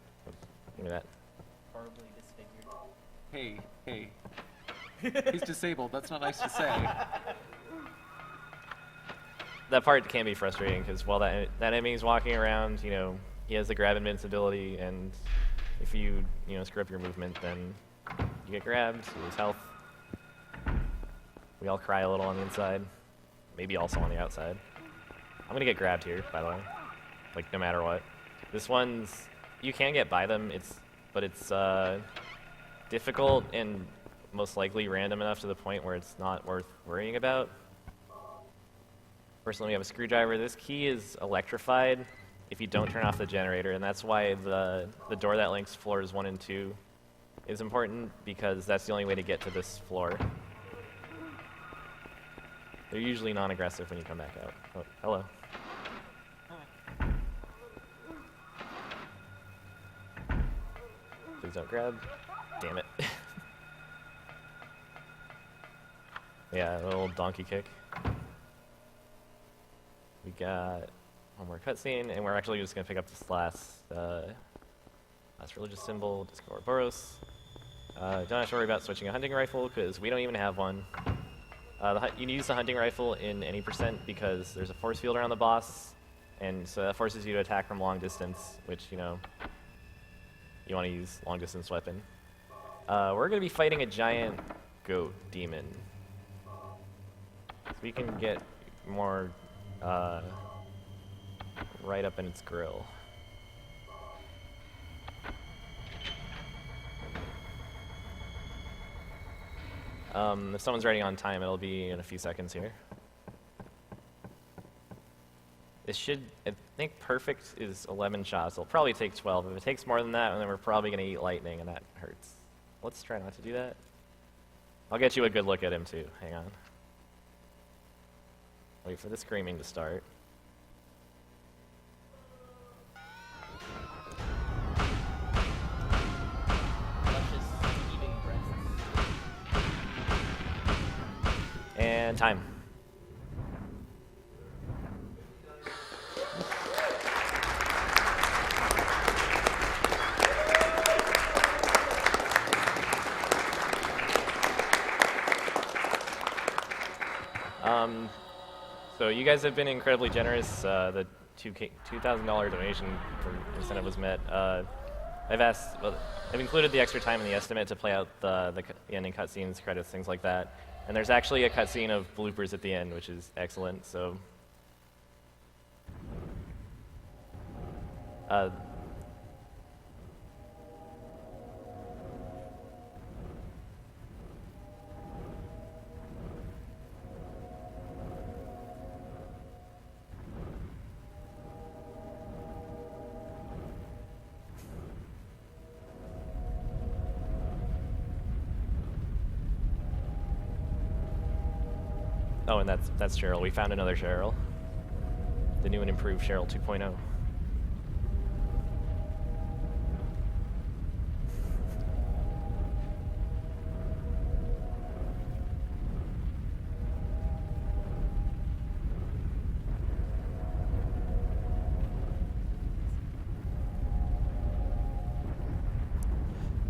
Give me that. Horribly disfigured. Hey. He's disabled. That's not nice to say. That part can be frustrating because while that enemy's walking around, he has the grab invincibility, and if you screw up your movement, then you get grabbed, you lose health. We all cry a little on the inside, maybe also on the outside. I'm gonna get grabbed here, by the way, like no matter what. This one's, you can get by them, but it's difficult and most likely random enough to the point where it's not worth worrying about. Personally, we have a screwdriver. This key is electrified if you don't turn off the generator, and that's why the door that links floors 1 and 2 is important, because that's the only way to get to this floor. They're usually non-aggressive when you come back out. Oh, hello. Please don't grab. Damn it. Yeah, a little donkey kick. We got one more cutscene, and we're actually just going to pick up this last religious symbol, Disco Ouroboros. Don't have to worry about switching a hunting rifle, because we don't even have one. You can use the hunting rifle in any % because there's a force field around the boss, and so that forces you to attack from long distance, which, you want to use long distance weapon. We're going to be fighting a giant goat demon. So we can get more right up in its grill. If someone's ready on time, it'll be in a few seconds here. This should, I think perfect is 11 shots. It'll probably take 12. If it takes more than that, then we're probably going to eat lightning, and that hurts. Let's try not to do that. I'll get you a good look at him too. Hang on. Wait for the screaming to start. Luscious, heaving breasts. And time. So you guys have been incredibly generous. The $2,000 donation incentive was met. I've included the extra time in the estimate to play out the ending cutscenes, credits, things like that. And there's actually a cutscene of bloopers at the end, which is excellent. So. Oh, and that's Cheryl. We found another Cheryl. The new and improved Cheryl 2.0.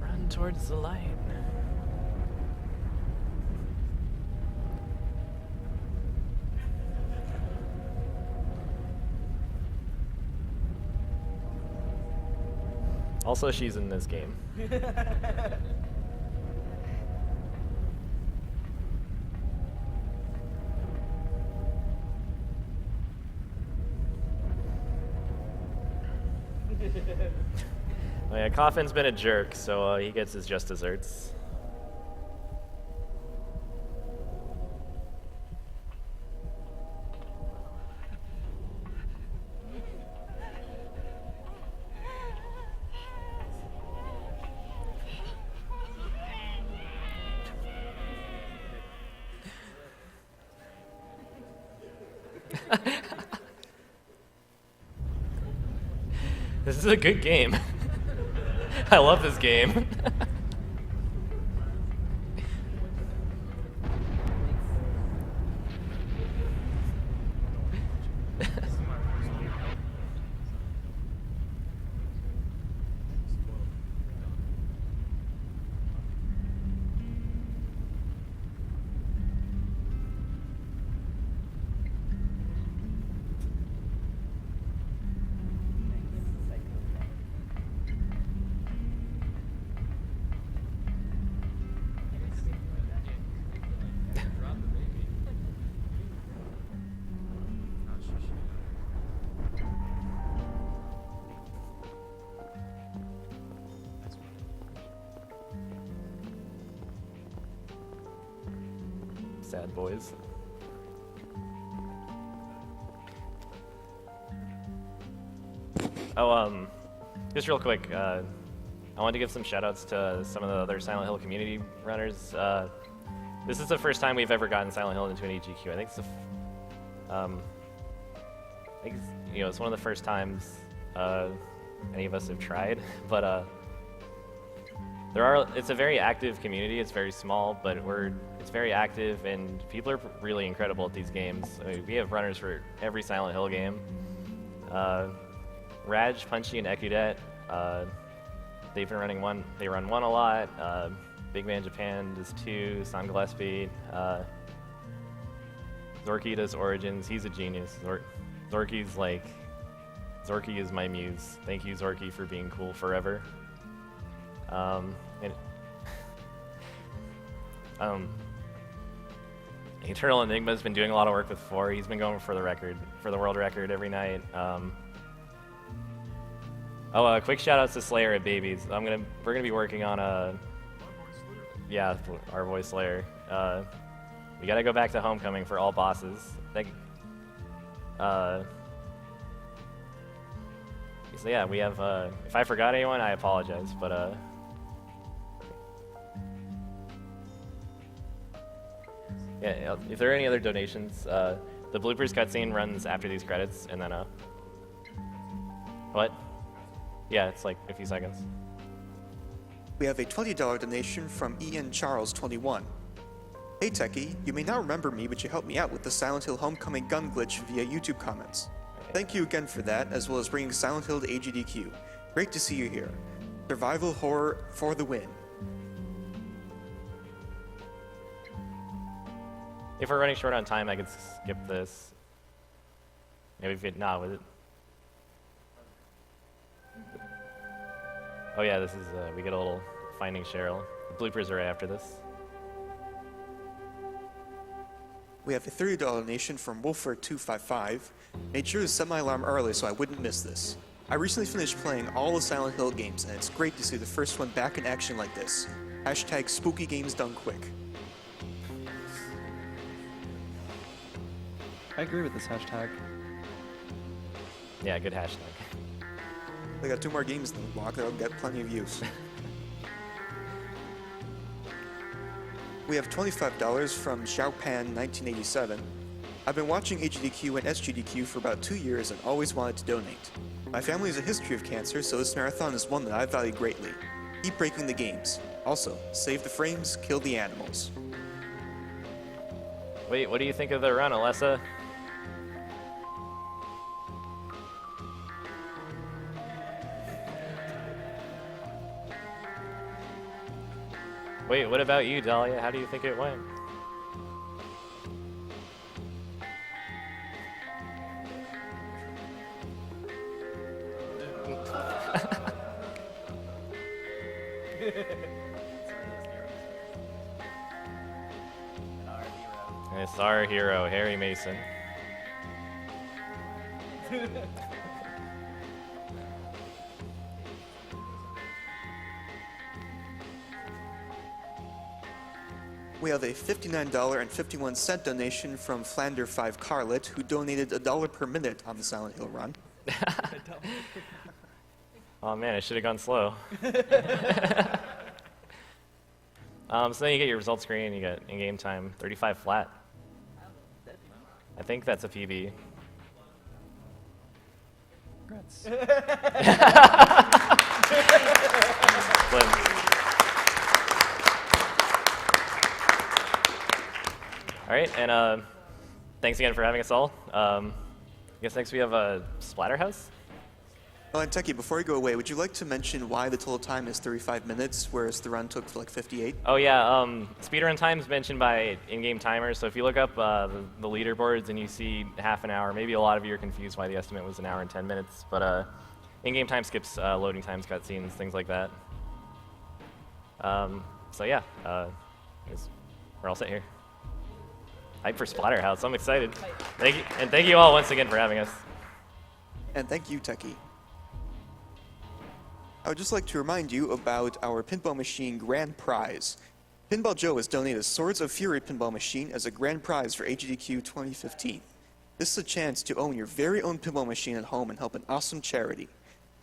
Run towards the light. Also, she's in this game. Oh yeah, Coffin's been a jerk, so he gets his just desserts. This is a good game. I love this game. Sad boys. Oh, just real quick, I wanted to give some shout-outs to some of the other Silent Hill community runners. This is the first time we've ever gotten Silent Hill into an AGQ. I think it's it's one of the first times any of us have tried, but it's a very active community. It's very small, but it's very active, and people are really incredible at these games. I mean, we have runners for every Silent Hill game. Raj, Punchy, and Ekudet, they've been running one. They run one a lot. Big Man Japan does two. Sam Gillespie. Zorky does Origins. He's a genius. Zorky is my muse. Thank you, Zorky, for being cool forever. Eternal Enigma's been doing a lot of work with 4. He's been going for the world record every night. Quick shout outs to Slayer at Babies. We're gonna be working on our voice Slayer. We gotta go back to Homecoming for all bosses. So yeah, we have. If I forgot anyone, I apologize, but. Yeah, if there are any other donations, the bloopers cutscene runs after these credits, and then what? Yeah, it's like a few seconds. We have a $20 donation from Ian Charles 21. Hey Tekkie, you may not remember me, but you helped me out with the Silent Hill Homecoming gun glitch via YouTube comments. Thank you again for that, as well as bringing Silent Hill to AGDQ. Great to see you here. Survival horror for the win. If we're running short on time, I could skip this. Maybe if it, nah, was it? Oh yeah, this is, we get a little Finding Cheryl. The bloopers are after this. We have a $30 donation from Wolfer255. Made sure to set my alarm early so I wouldn't miss this. I recently finished playing all the Silent Hill games, and it's great to see the first one back in action like this. Hashtag spooky games done quick. I agree with this hashtag. Yeah, good hashtag. They got 2 more games in the block that'll get plenty of views. We have $25 from Xiaopan1987. I've been watching AGDQ and SGDQ for about 2 years and always wanted to donate. My family has a history of cancer, so this marathon is one that I value greatly. Keep breaking the games. Also, save the frames, kill the animals. Wait, what do you think of the run, Alessa? Wait, what about you, Dahlia? How do you think it went? It's our hero, Harry Mason. We have a $59.51 donation from Flander5 Carlet, who donated $1 per minute on the Silent Hill run. Oh man, I should have gone slow. So then you get your results screen, you get in-game time, 35 flat. I think that's a PB. Congrats. Slim. All right, and thanks again for having us all. I guess next we have a Splatterhouse. Oh, and Tekkie, before you go away, would you like to mention why the total time is 35 minutes, whereas the run took like 58? Oh yeah, speedrun time is mentioned by in-game timers, so if you look up the leaderboards and you see half an hour, maybe a lot of you are confused why the estimate was 1 hour and 10 minutes, but in-game time skips loading times, cutscenes, things like that. So yeah, I guess we're all set here. Hype for Splatterhouse, I'm excited. Thank you, and thank you all once again for having us. And thank you, Tekkie. I would just like to remind you about our pinball machine grand prize. Pinball Joe has donated a Swords of Fury pinball machine as a grand prize for AGDQ 2015. This is a chance to own your very own pinball machine at home and help an awesome charity.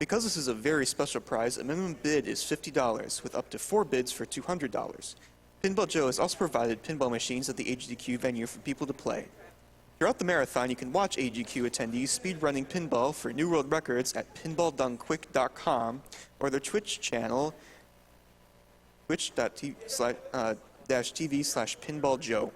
Because this is a very special prize, a minimum bid is $50, with up to 4 bids for $200. Pinball Joe has also provided pinball machines at the AGDQ venue for people to play. Throughout the marathon, you can watch AGDQ attendees speedrunning pinball for new world records at pinballdonequick.com or their Twitch channel, twitch.tv/pinballjoe.